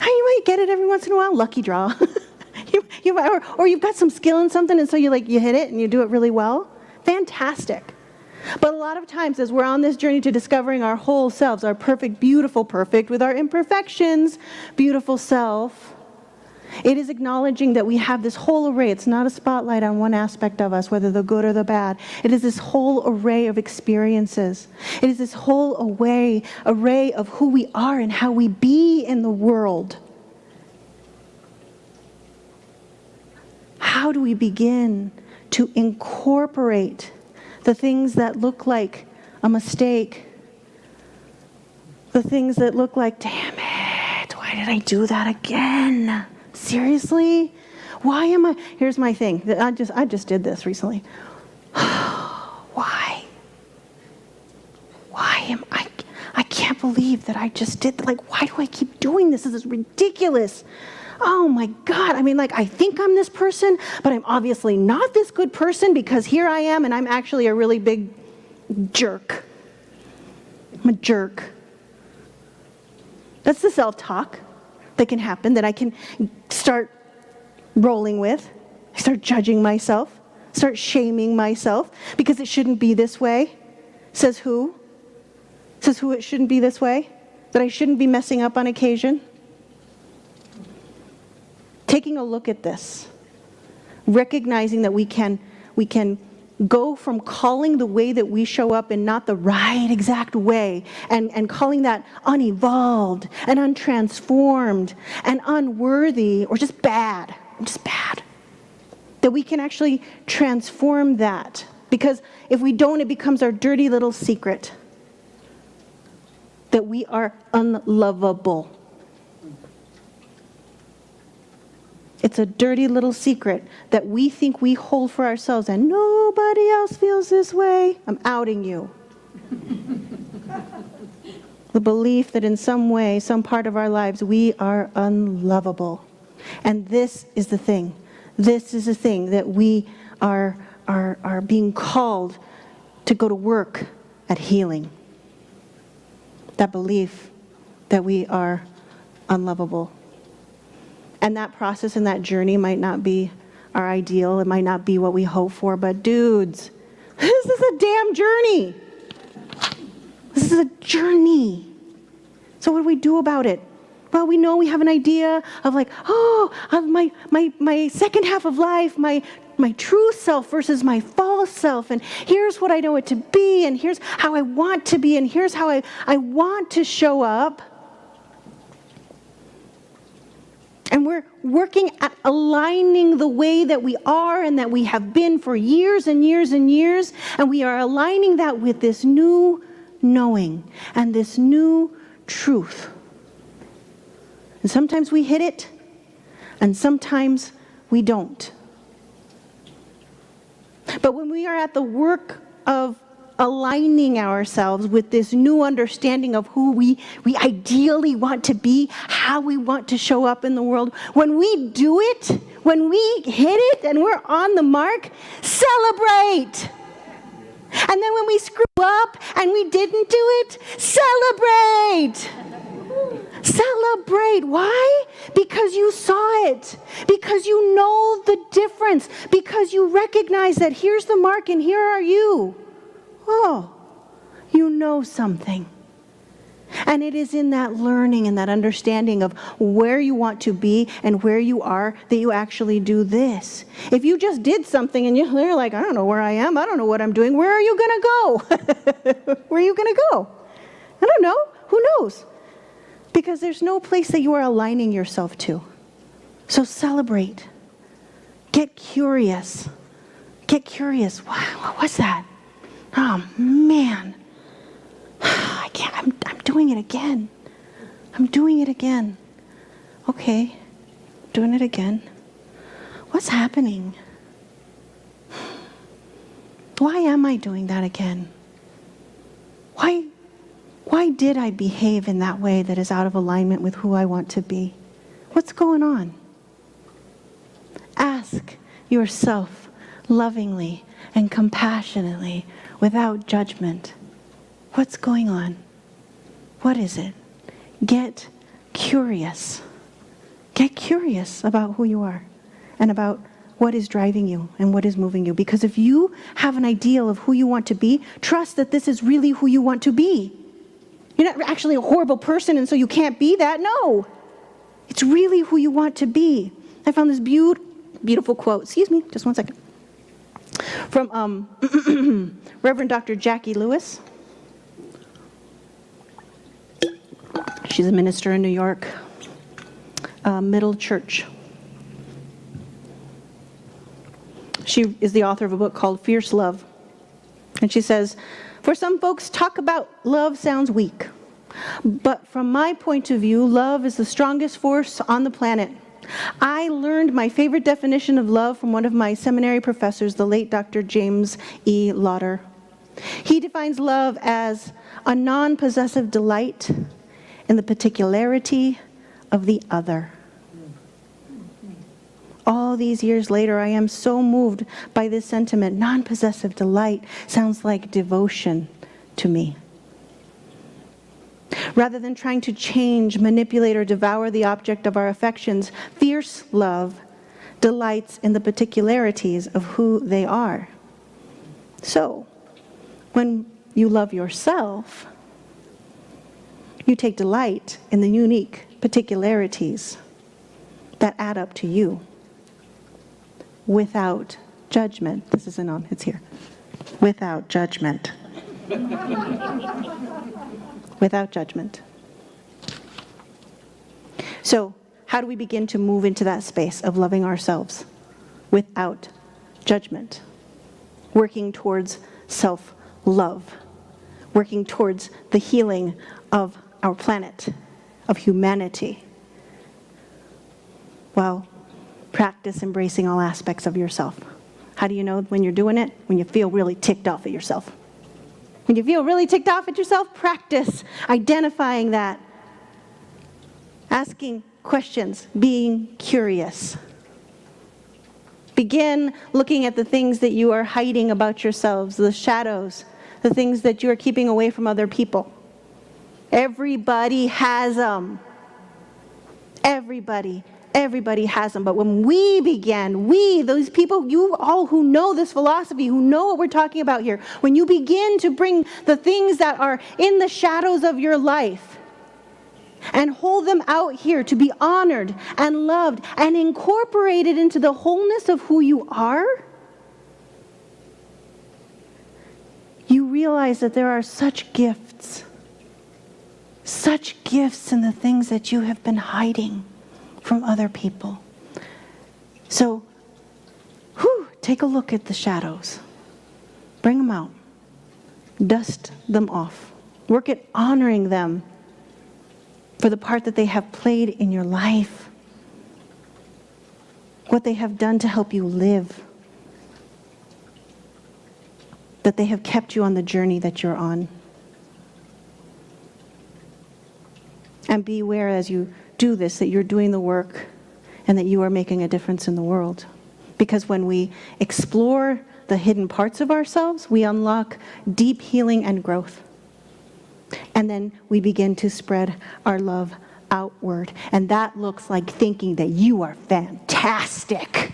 Speaker 5: You might get it every once in a while, lucky draw. or you've got some skill in something, and so you hit it and you do it really well. Fantastic. But a lot of times as we're on this journey to discovering our whole selves, our perfect, beautiful, perfect with our imperfections, beautiful self, it is acknowledging that we have this whole array. It's not a spotlight on one aspect of us, whether the good or the bad. It is this whole array of experiences. It is this whole array of who we are and how we be in the world. How do we begin to incorporate the things that look like a mistake, the things that look like, damn it, why did I do that again? Seriously? Why am I, here's my thing, I just did this recently. Why? Why am I can't believe that I just did, like, why do I keep doing this? This is ridiculous. Oh my God. I mean, like, I think I'm this person, but I'm obviously not this good person because here I am and I'm actually a really big jerk. I'm a jerk. That's the self-talk that can happen, that I can start rolling with. I start judging myself, start shaming myself because it shouldn't be this way. Says who? Says who it shouldn't be this way? That I shouldn't be messing up on occasion? Taking a look at this, recognizing that we can go from calling the way that we show up in not the right exact way, and calling that unevolved and untransformed and unworthy or just bad, that we can actually transform that. Because if we don't, it becomes our dirty little secret that we are unlovable. It's a dirty little secret that we think we hold for ourselves and nobody else feels this way. I'm outing you. The belief that in some way, some part of our lives, we are unlovable. And this is the thing. This is the thing that we are being called to go to work at healing. That belief that we are unlovable. And that process and that journey might not be our ideal. It might not be what we hope for. But dudes, this is a damn journey. This is a journey. So what do we do about it? Well, we know we have an idea of like, of my second half of life, my true self versus my false self. And here's what I know it to be. And here's how I want to be. And here's how I want to show up. And we're working at aligning the way that we are and that we have been for years and years and years. And we are aligning that with this new knowing and this new truth. And sometimes we hit it, and sometimes we don't. But when we are at the work of aligning ourselves with this new understanding of who we ideally want to be, how we want to show up in the world, when we do it, when we hit it and we're on the mark, celebrate. And then when we screw up and we didn't do it, celebrate. Celebrate. Why? Because you saw it. Because you know the difference. Because you recognize that here's the mark and here are you. Oh, you know something. And it is in that learning and that understanding of where you want to be and where you are that you actually do this. If you just did something and you're like, I don't know where I am, I don't know what I'm doing, where are you going to go? Where are you going to go? I don't know. Who knows? Because there's no place that you are aligning yourself to. So celebrate. Get curious. Get curious. Wow, what's that? Oh, man. I can't. I'm doing it again. I'm doing it again. Okay. Doing it again. What's happening? Why am I doing that again? Why did I behave in that way that is out of alignment with who I want to be? What's going on? Ask yourself lovingly and compassionately, without judgment. What's going on? What is it? Get curious. Get curious about who you are and about what is driving you and what is moving you. Because if you have an ideal of who you want to be, trust that this is really who you want to be. You're not actually a horrible person and so you can't be that. No. It's really who you want to be. I found this beautiful quote. Excuse me, just one second. From Reverend Dr. Jackie Lewis. She's a minister in New York, Middle Church. She is the author of a book called Fierce Love. And she says, for some folks, talk about love sounds weak. But from my point of view, love is the strongest force on the planet. I learned my favorite definition of love from one of my seminary professors, the late Dr. James E. Lauder. He defines love as a non-possessive delight in the particularity of the other. All these years later, I am so moved by this sentiment. Non-possessive delight sounds like devotion to me. Rather than trying to change, manipulate, or devour the object of our affections, fierce love delights in the particularities of who they are. So, when you love yourself, you take delight in the unique particularities that add up to you without judgment. This isn't on, it's here. Without judgment. Without judgment. So, how do we begin to move into that space of loving ourselves without judgment? Working towards self-love. Working towards the healing of our planet, of humanity. Well, practice embracing all aspects of yourself. How do you know when you're doing it? When you feel really ticked off at yourself. When you feel really ticked off at yourself, practice identifying that. Asking questions, being curious. Begin looking at the things that you are hiding about yourselves, the shadows, the things that you are keeping away from other people. Everybody has them. Everybody has them. But when we began, those people, you all who know this philosophy, who know what we're talking about here, when you begin to bring the things that are in the shadows of your life and hold them out here to be honored and loved and incorporated into the wholeness of who you are, you realize that there are such gifts in the things that you have been hiding from other people. So, take a look at the shadows. Bring them out. Dust them off. Work at honoring them for the part that they have played in your life. What they have done to help you live. That they have kept you on the journey that you're on. And be aware as you do this that you're doing the work and that you are making a difference in the world. Because when we explore the hidden parts of ourselves, we unlock deep healing and growth. And then we begin to spread our love outward. And that looks like thinking that you are fantastic,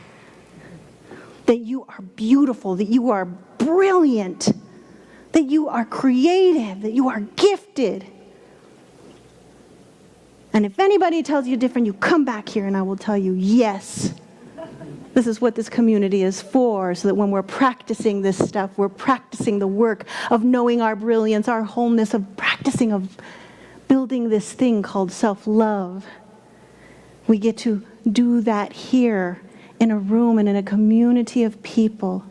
Speaker 5: that you are beautiful, that you are brilliant, that you are creative, that you are gifted. And if anybody tells you different, you come back here and I will tell you, yes, this is what this community is for, so that when we're practicing this stuff, we're practicing the work of knowing our brilliance, our wholeness, of practicing, of building this thing called self-love. We get to do that here in a room and in a community of people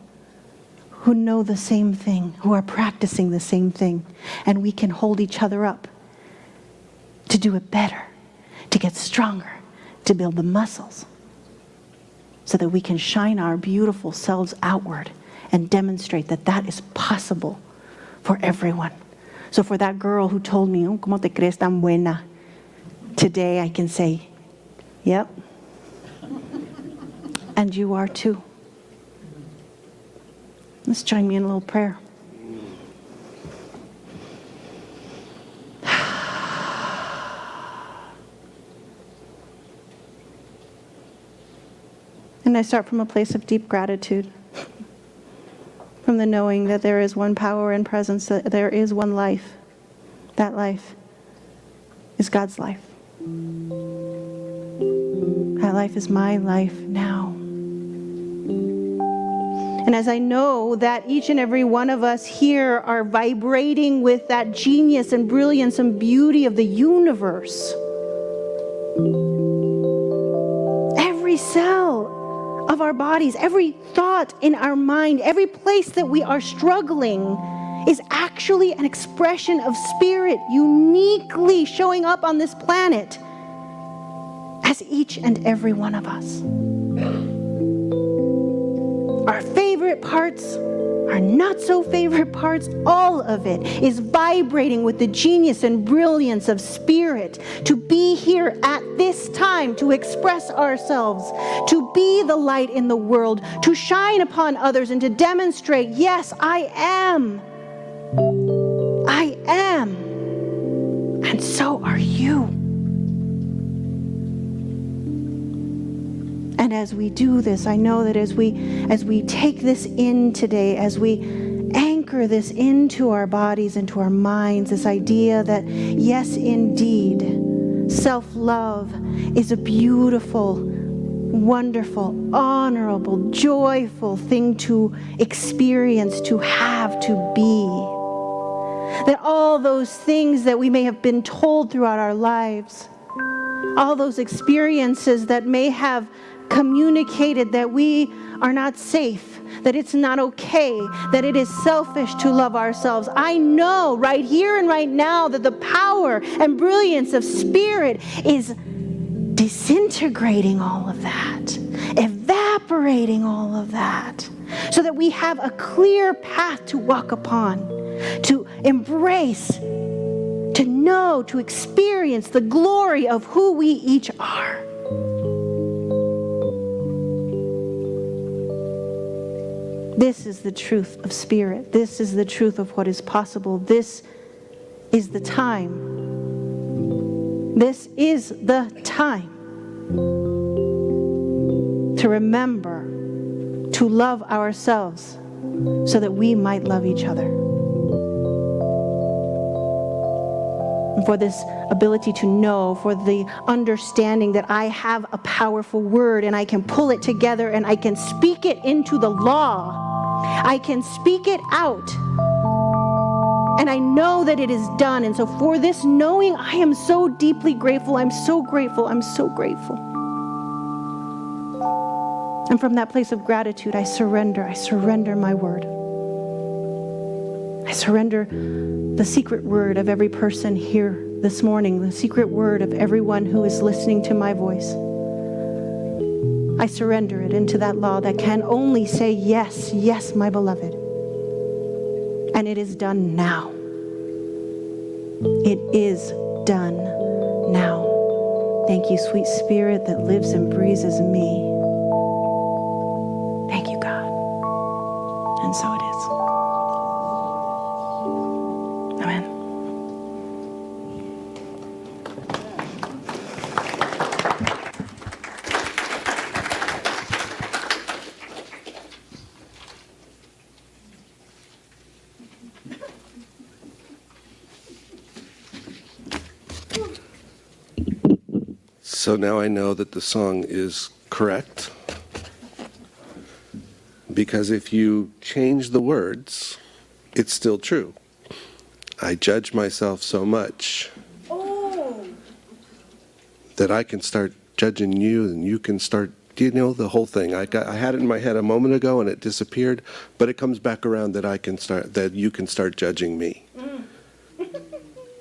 Speaker 5: who know the same thing, who are practicing the same thing. And we can hold each other up to do it better, to get stronger, to build the muscles, so that we can shine our beautiful selves outward and demonstrate that that is possible for everyone. So for that girl who told me, ¿Cómo te crees tan buena? Today I can say, yep. And you are too. Let's join me in a little prayer. And I start from a place of deep gratitude, from the knowing that there is one power and presence, that there is one life. That life is God's life. That life is my life now. And as I know that each and every one of us here are vibrating with that genius and brilliance and beauty of the universe, every cell of our bodies, every thought in our mind, every place that we are struggling is actually an expression of spirit uniquely showing up on this planet as each and every one of us. Our favorite parts, our not so favorite parts, all of it is vibrating with the genius and brilliance of Spirit to be here at this time, to express ourselves, to be the light in the world, to shine upon others and to demonstrate, yes, I am. I am. And so are you. And as we do this, I know that as we take this in today, as we anchor this into our bodies, into our minds, this idea that, yes, indeed, self-love is a beautiful, wonderful, honorable, joyful thing to experience, to have, to be. That all those things that we may have been told throughout our lives, all those experiences that may have communicated that we are not safe, that it's not okay, that it is selfish to love ourselves. I know right here and right now that the power and brilliance of Spirit is disintegrating all of that, evaporating all of that, so that we have a clear path to walk upon, to embrace, to know, to experience the glory of who we each are. This is the truth of Spirit. This is the truth of what is possible. This is the time. This is the time to remember to love ourselves so that we might love each other. And for this ability to know, for the understanding that I have a powerful word and I can pull it together and I can speak it into the law. I can speak it out. And I know that it is done. And so for this knowing, I am so deeply grateful. I'm so grateful. I'm so grateful. And from that place of gratitude, I surrender. I surrender my word. I surrender the secret word of every person here this morning, the secret word of everyone who is listening to my voice. I surrender it into that law that can only say, yes, yes, my beloved. And it is done now. It is done now. Thank you, sweet Spirit that lives and breathes as me. Thank you, God. And so it is. Amen.
Speaker 3: So now I know that the song is correct. Because if you change the words, it's still true. I judge myself so much that I can start judging you and you can start, do you know the whole thing? I had it in my head a moment ago and it disappeared, but it comes back around that you can start judging me.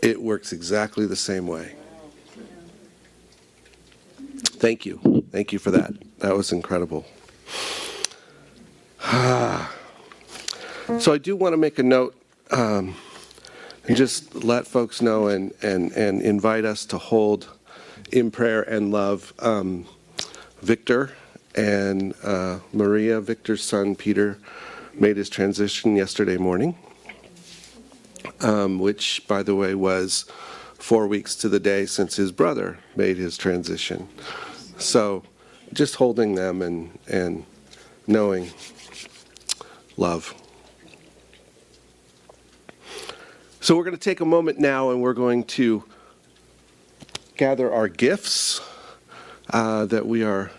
Speaker 3: It works exactly the same way. Thank you. Thank you for that. That was incredible. So I do want to make a note and just let folks know and invite us to hold in prayer and love Victor and Maria. Victor's son, Peter, made his transition yesterday morning, which, by the way, was 4 weeks to the day since his brother made his transition. So just holding them and knowing love. So we're going to take a moment now and we're going to gather our gifts that we are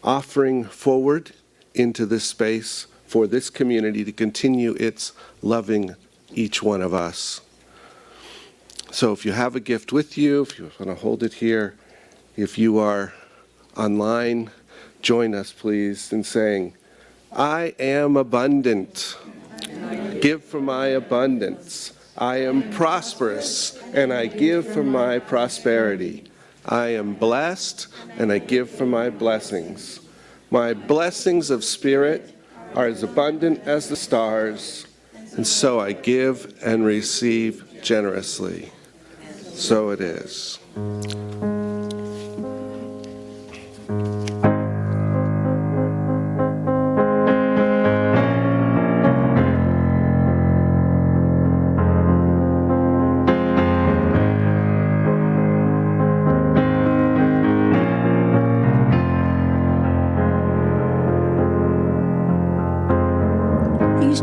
Speaker 3: offering forward into this space for this community to continue its loving each one of us. So if you have a gift with you, if you want to hold it here, if you are online, join us please in saying, I am abundant. Give from my abundance. I am prosperous, and I give from my prosperity. I am blessed, and I give from my blessings. My blessings of spirit are as abundant as the stars, and so I give and receive generously. So it is.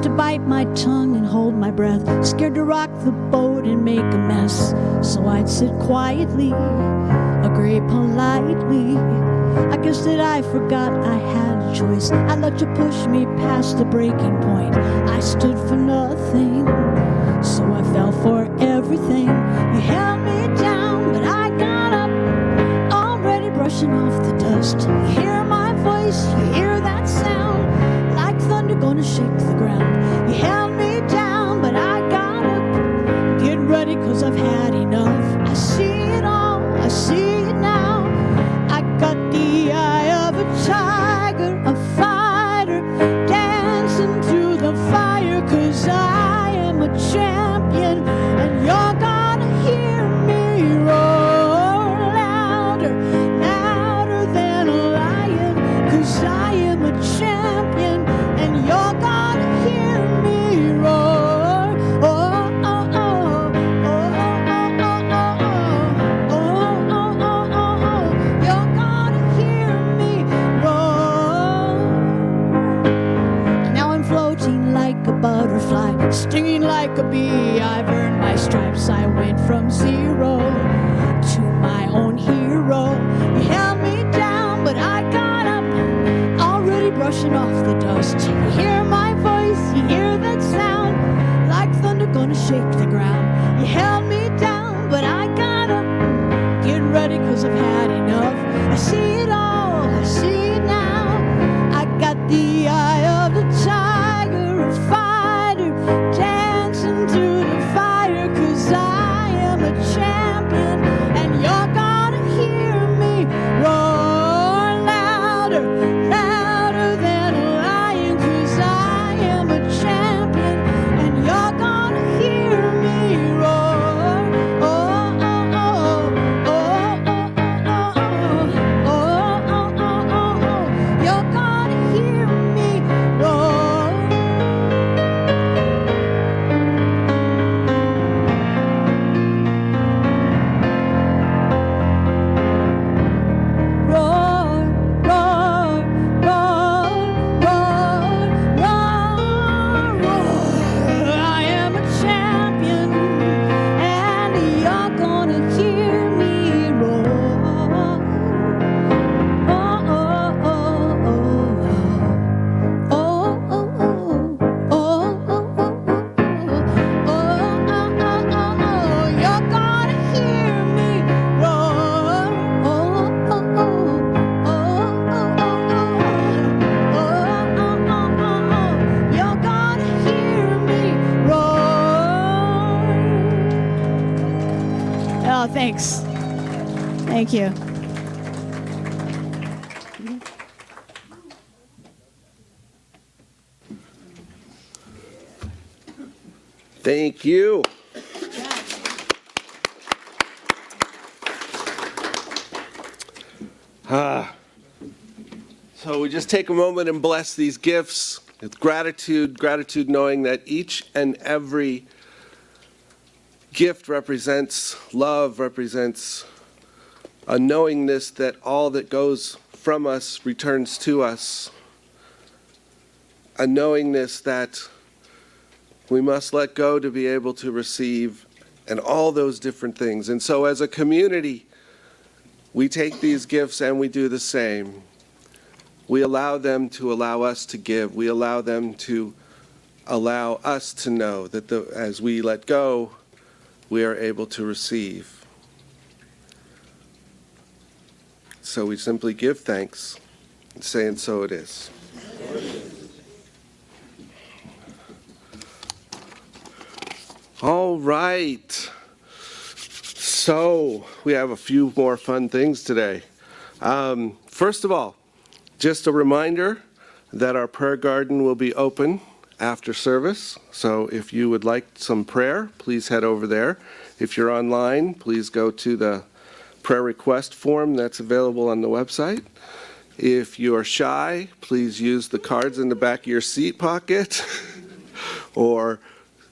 Speaker 2: To bite my tongue and hold my breath, scared to rock the boat and make a mess. So I'd sit quietly, agree politely. I guess that I forgot I had a choice. I let you push me past the breaking point. I stood for nothing, so I fell for everything. You held me down, but I got up, already brushing off the dust. You hear my voice, you hear that sound, like thunder gonna shake the ground. You held me down, but I got up. Get ready, 'cause I've had enough. I see it all, I see it now. I got the eye of a tiger, a fighter, dancing through the fire. 'Cause I am a champion, and you're gonna hear me roar louder, louder than a lion. 'Cause I am a champion, and you're gonna hear me roar. Oh, oh, oh, oh, oh, oh, oh, oh, oh, oh, oh, oh. You're gonna hear me roar. Now I'm floating like a butterfly, stinging like a bee. I've earned my stripes. I went from zero to my own hero. You held me down, but I got up, already brushing off the dust. You hear my voice, you hear that sound, like thunder gonna shake the ground. You held me down, but I got up. Get ready, 'cause I've had enough. I see it all, I see it now. I got the eye of the tiger, a fighter, dancing through the fire. 'Cause I am a champion, and you're gonna hear me roar louder, louder than a lion. 'Cause I am a champion, and you're gonna hear me roar. Oh, oh, oh, oh, oh, oh, oh, oh, oh, oh, oh. You're gonna hear me roar. Roar, roar, roar, roar, roar, roar. I am a champion, and you're gonna hear me roar. Oh, oh, oh, oh, oh, oh, oh, oh, oh. You're gonna hear me roar. Oh, oh, oh, oh, you're gonna hear me roar. Oh, thanks. Thank you.
Speaker 3: Thank you. So we just take a moment and bless these gifts with gratitude, gratitude knowing that each and every gift represents love, represents a knowingness that all that goes from us returns to us, a knowingness that we must let go to be able to receive, and all those different things. And so as a community, we take these gifts and we do the same. We allow them to allow us to give. We allow them to allow us to know that as we let go, we are able to receive. So we simply give thanks and say, and so it is. All right. So, we have a few more fun things today. First of all, just a reminder that our prayer garden will be open after service. So if you would like some prayer, please head over there. If you're online, please go to the prayer request form that's available on the website. If you are shy, please use the cards in the back of your seat pocket or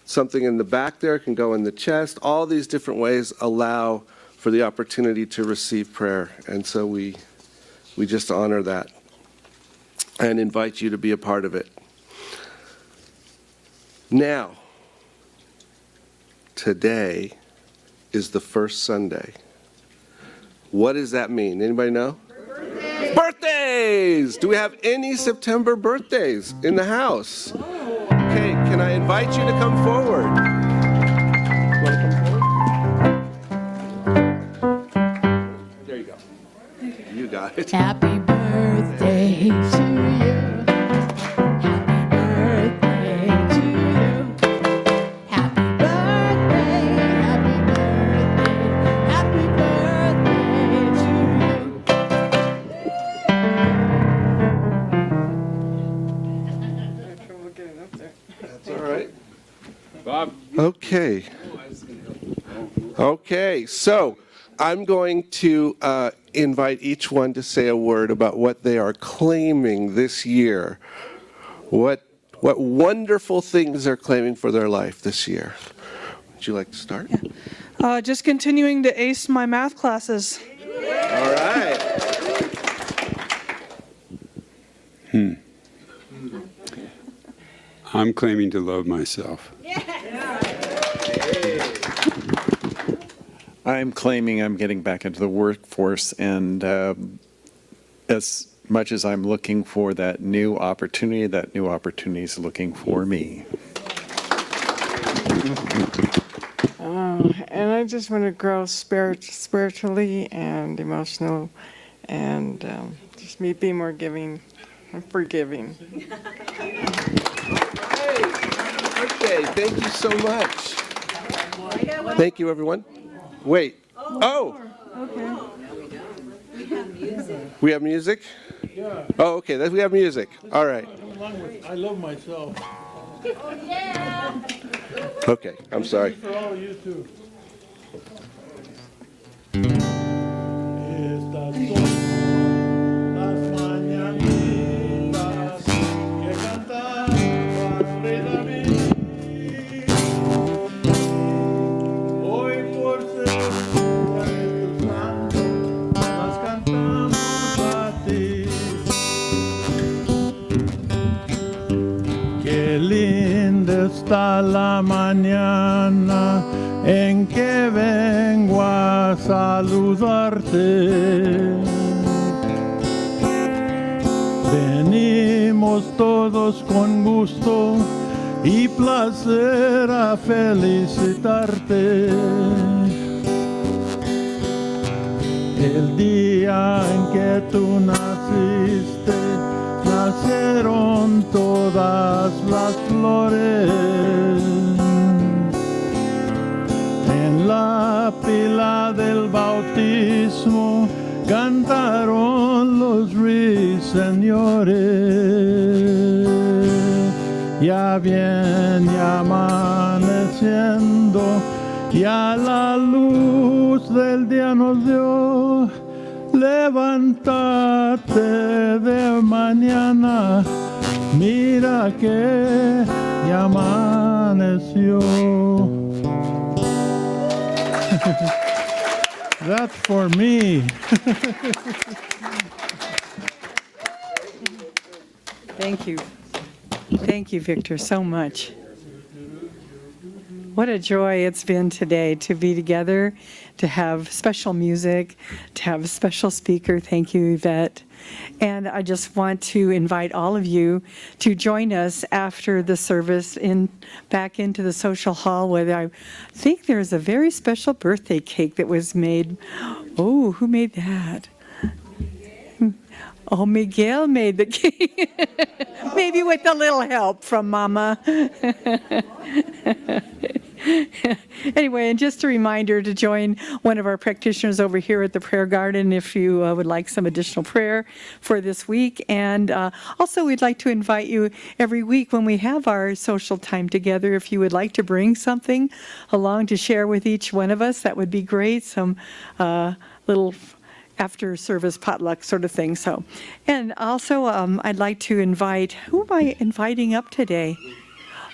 Speaker 3: something in the back there can go in the chest. All these different ways allow for the opportunity to receive prayer. And so we just honor that and invite you to be a part of it. Now, today is the first Sunday. What does that mean? Anybody know? Birthdays! Do we have any September birthdays in the house? Okay, can I invite you to come forward? You want to come forward? There you go. You got it.
Speaker 2: Happy birthday to you. Happy birthday to you. Happy birthday to you.
Speaker 3: That's all right. Bob. Okay. Okay, so I'm going to invite each one to say a word about what they are claiming this year. What wonderful things they're claiming for their life this year. Would you like to start?
Speaker 6: Just continuing to ace my math classes.
Speaker 3: All right.
Speaker 7: I'm claiming to love myself.
Speaker 8: I'm claiming I'm getting back into the workforce, and as much as I'm looking for that new opportunity is looking for me.
Speaker 9: And I just want to grow spiritually and emotional, and just be more giving and forgiving.
Speaker 3: Okay, thank you so much. Thank you, everyone. Wait. Oh.
Speaker 9: Okay.
Speaker 3: We have music?
Speaker 10: Yeah.
Speaker 3: Oh, okay. We have music. All right.
Speaker 10: I love myself.
Speaker 3: Okay, I'm sorry.
Speaker 10: For all of you too. Estas son las mañanitas que cantaba el rey David. Hoy por ser día de tu santo, las cantamos a ti. Qué linda está la mañana en que vengo a saludarte. Venimos todos con gusto y placer a felicitarte. El día en que tú naciste, nacieron todas las flores. En la pila del bautismo cantaron los ruiseñores. Ya viene amaneciendo y a la luz del día nos dio. Levántate de mañana, mira que ya amaneció. That's for me.
Speaker 1: Thank you. Thank you, Victor, so much. What a joy it's been today to be together, to have special music, to have a special speaker. Thank you, Yvette. And I just want to invite all of you to join us after the service back into the social hall, where I think there's a very special birthday cake that was made. Oh, who made that? Oh, Miguel made the cake. Maybe with a little help from Mama. Anyway, and just a reminder to join one of our practitioners over here at the prayer garden if you would like some additional prayer for this week. And also, we'd like to invite you every week when we have our social time together, if you would like to bring something along to share with each one of us, that would be great. Some little after service potluck sort of thing. So, and also I'd like to invite, who am I inviting up today?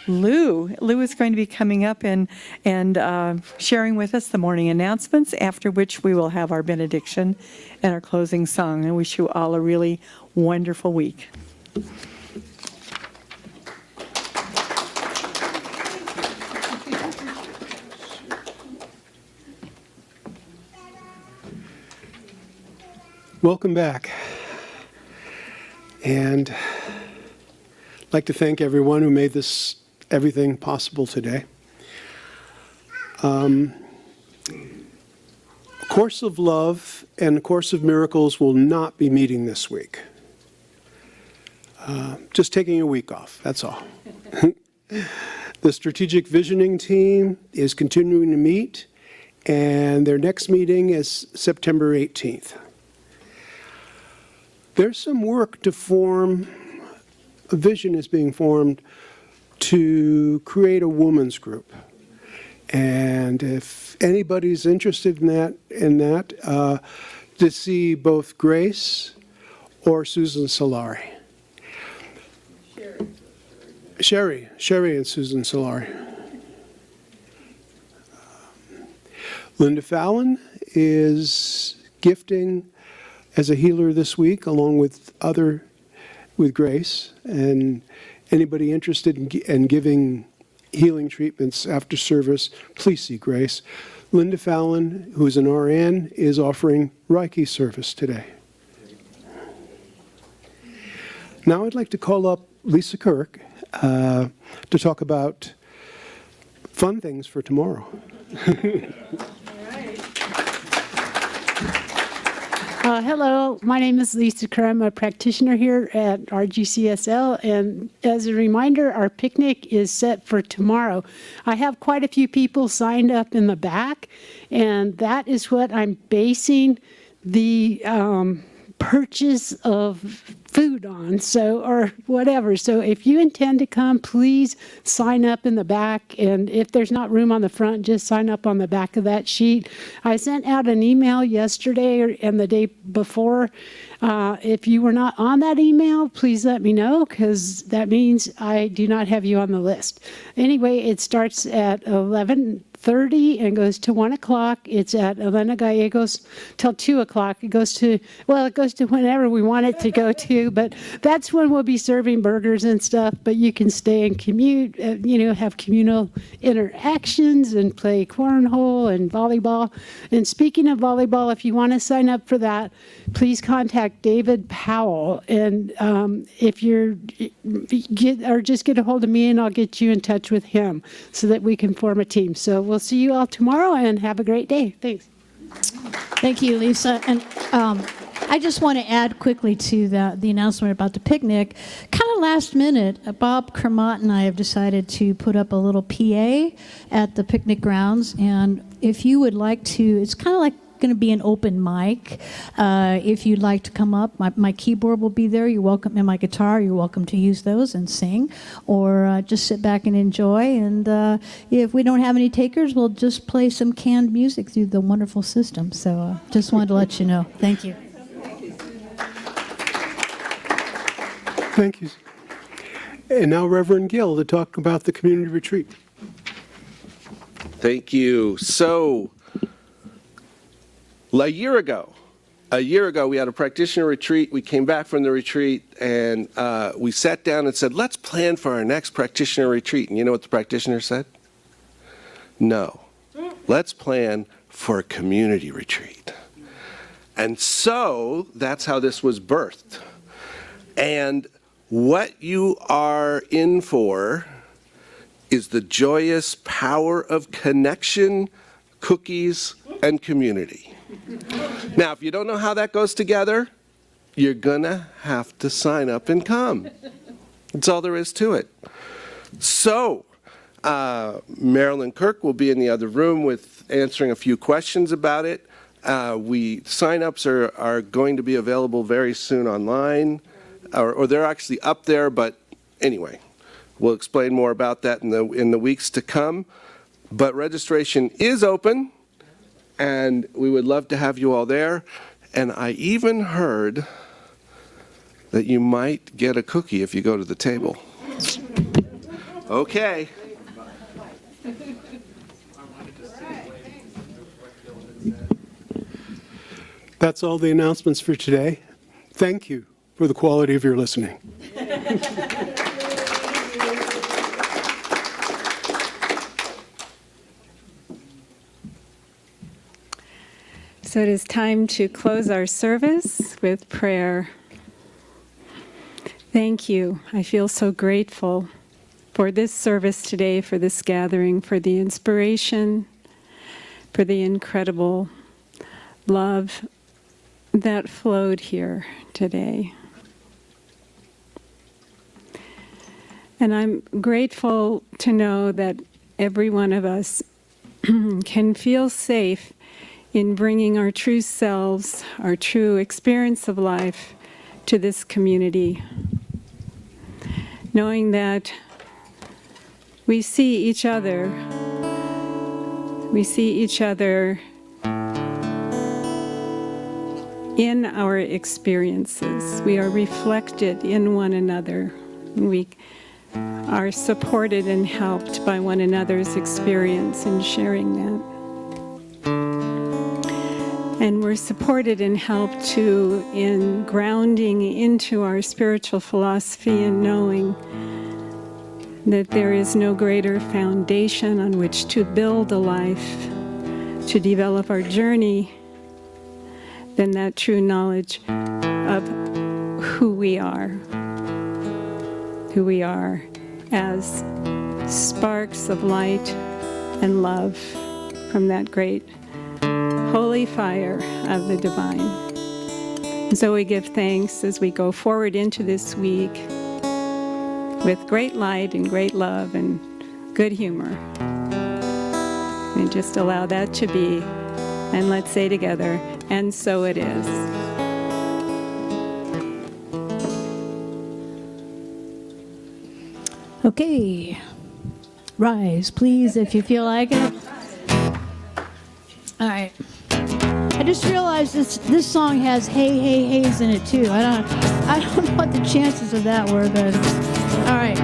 Speaker 1: Lou. Lou is going to be coming up and sharing with us the morning announcements, after which we will have our benediction and our closing song. I wish you all a really wonderful week.
Speaker 11: Welcome back. And I'd like to thank everyone who made this everything possible today. A Course of Love and A Course of Miracles will not be meeting this week. Just taking a week off, that's all. The Strategic Visioning team is continuing to meet, and their next meeting is September 18th. There's some work to form, a vision is being formed to create a women's group. And if anybody's interested in that, to see both Grace or Susan Solari. Sherry and Susan Solari. Linda Fallon is gifting as a healer this week, along with Grace, and anybody interested in giving healing treatments after service, please see Grace. Linda Fallon, who is an RN, is offering Reiki service today. Now I'd like to call up Lisa Kirk to talk about fun things for tomorrow.
Speaker 12: Hello, my name is Lisa Kerr. I'm a practitioner here at RGCSL, and as a reminder, our picnic is set for tomorrow. I have quite a few people signed up in the back, and that is what I'm basing the purchase of food on, or whatever. So if you intend to come, please sign up in the back, and if there's not room on the front, just sign up on the back of that sheet. I sent out an email yesterday and the day before. If you were not on that email, please let me know, because that means I do not have you on the list. Anyway, it starts at 11:30 and goes to 1 o'clock. It's at Elena Gallegos till 2 o'clock. It goes to whenever we want it to go to, but that's when we'll be serving burgers and stuff. But you can stay and commute, have communal interactions and play cornhole and volleyball. And speaking of volleyball, if you want to sign up for that, please contact David Powell. And if just get a hold of me and I'll get you in touch with him so that we can form a team. So we'll see you all tomorrow, and have a great day. Thanks.
Speaker 2: Thank you, Lisa. And I just want to add quickly to the announcement about the picnic. Kind of last minute, Bob Kermott and I have decided to put up a little PA at the picnic grounds. And if you would like to, it's kind of like going to be an open mic. If you'd like to come up, my keyboard will be there. You're welcome, and my guitar, you're welcome to use those and sing, or just sit back and enjoy. And if we don't have any takers, we'll just play some canned music through the wonderful system. So just wanted to let you know. Thank you.
Speaker 11: Thank you. And now Reverend Gill to talk about the community retreat.
Speaker 3: Thank you. So, a year ago, we had a practitioner retreat. We came back from the retreat, and we sat down and said, let's plan for our next practitioner retreat. And you know what the practitioner said? No. Let's plan for a community retreat. And so that's how this was birthed. And what you are in for is the joyous power of connection, cookies, and community. Now, if you don't know how that goes together, you're gonna have to sign up and come. That's all there is to it. So, Marilyn Kirk will be in the other room with answering a few questions about it. Sign-ups are going to be available very soon online, or they're actually up there, but anyway, we'll explain more about that in the weeks to come. But registration is open, and we would love to have you all there. And I even heard that you might get a cookie if you go to the table. Okay.
Speaker 11: That's all the announcements for today. Thank you for the quality of your listening.
Speaker 4: So it is time to close our service with prayer. Thank you. I feel so grateful for this service today, for this gathering, for the inspiration, for the incredible love that flowed here today. And I'm grateful to know that every one of us can feel safe in bringing our true selves, our true experience of life to this community. Knowing that we see each other in our experiences. We are reflected in one another. We are supported and helped by one another's experience in sharing that. And we're supported and helped too in grounding into our spiritual philosophy and knowing that there is no greater foundation on which to build a life, to develop our journey, than that true knowledge of who we are as sparks of light and love from that great holy fire of the divine. And so we give thanks as we go forward into this week with great light and great love and good humor. And just allow that to be. And let's say together, and so it is.
Speaker 2: Okay. Rise, please, if you feel like it. All right. I just realized this song has hey, hey, hey's in it too. I don't know what the chances of that were, but all right.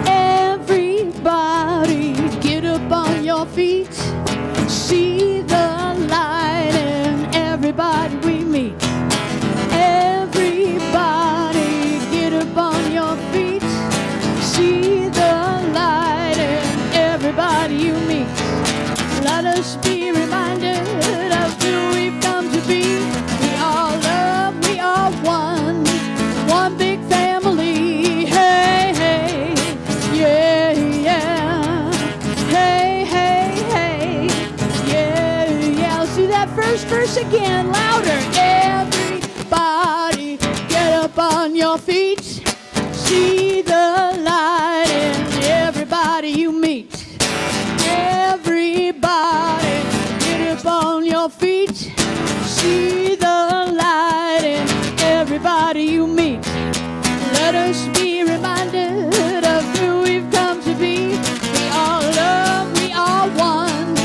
Speaker 2: Everybody get up on your feet. See the light in everybody we meet. Everybody get up on your feet. See the light in everybody you meet. Let us be reminded of who we've come to be. We all love, we are one, one big family. Hey, hey, yeah, yeah. Hey, hey, hey, yeah, yeah. Let's do that first verse again, louder. Everybody get up on your feet. See the light in everybody you meet. Everybody get up on your feet. See the light in everybody you meet. Let us be reminded of who we've come to be. We all love, we are one,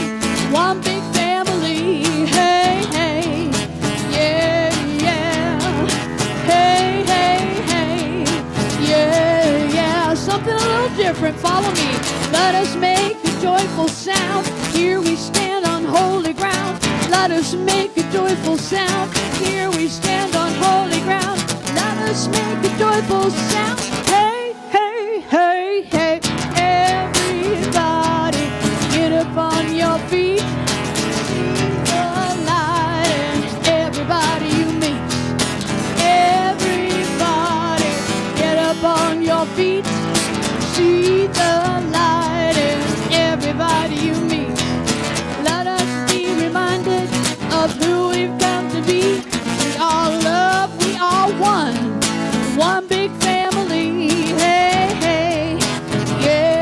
Speaker 2: one big family. Hey, hey, yeah, yeah. Hey, hey, hey, yeah, yeah. Something a little different, follow me. Let us make a joyful sound. Here we stand on holy ground. Let us make a joyful sound. Here we stand on holy ground. Let us make a joyful sound. Hey, hey, hey, hey. Everybody get up on your feet. See the light in everybody you meet. Everybody get up on your feet. See the light in everybody you meet. Let us be reminded of who we've come to be. We all love, we are one, one big family. Hey, hey, yeah.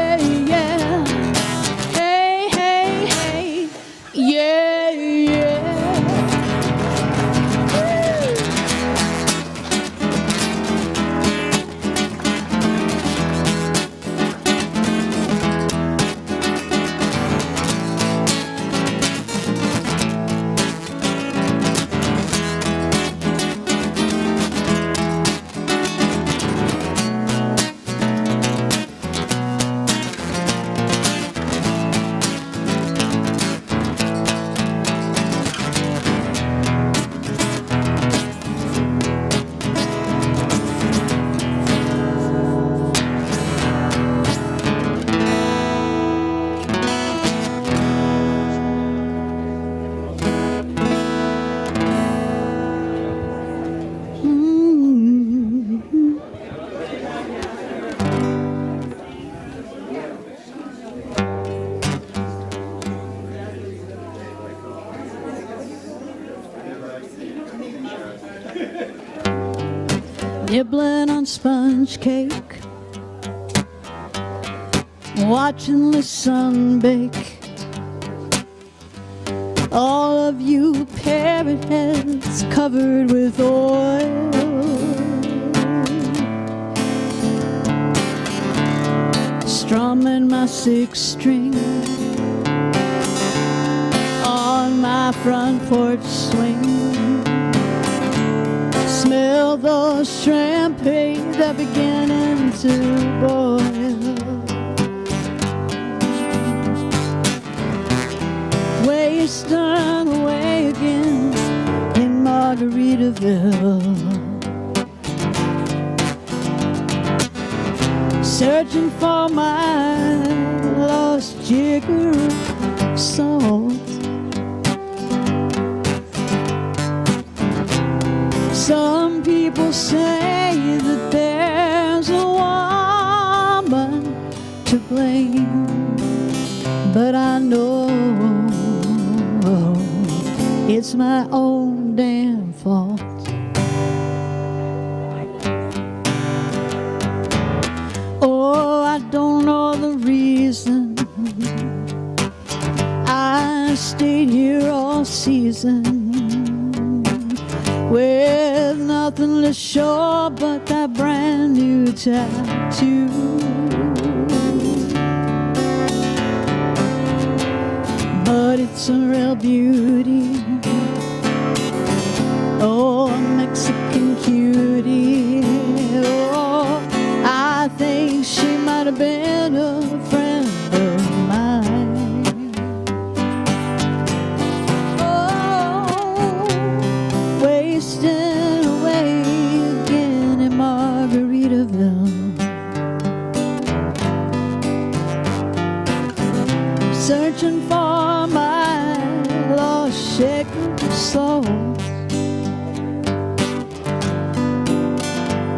Speaker 2: sponge cake, watching the sun bake. All of you parrot heads covered with oil, strumming my sixth string on my front porch swing. Smell those shrimp eggs, they're beginning to boil. Wasting away again in Margaritaville, searching for my lost jigger of salt. Some people say that there's a woman to blame, but I know it's my own damn fault. Oh, I don't know the reason I stayed here all season with nothing to show but that brand new tattoo. But it's a real beauty,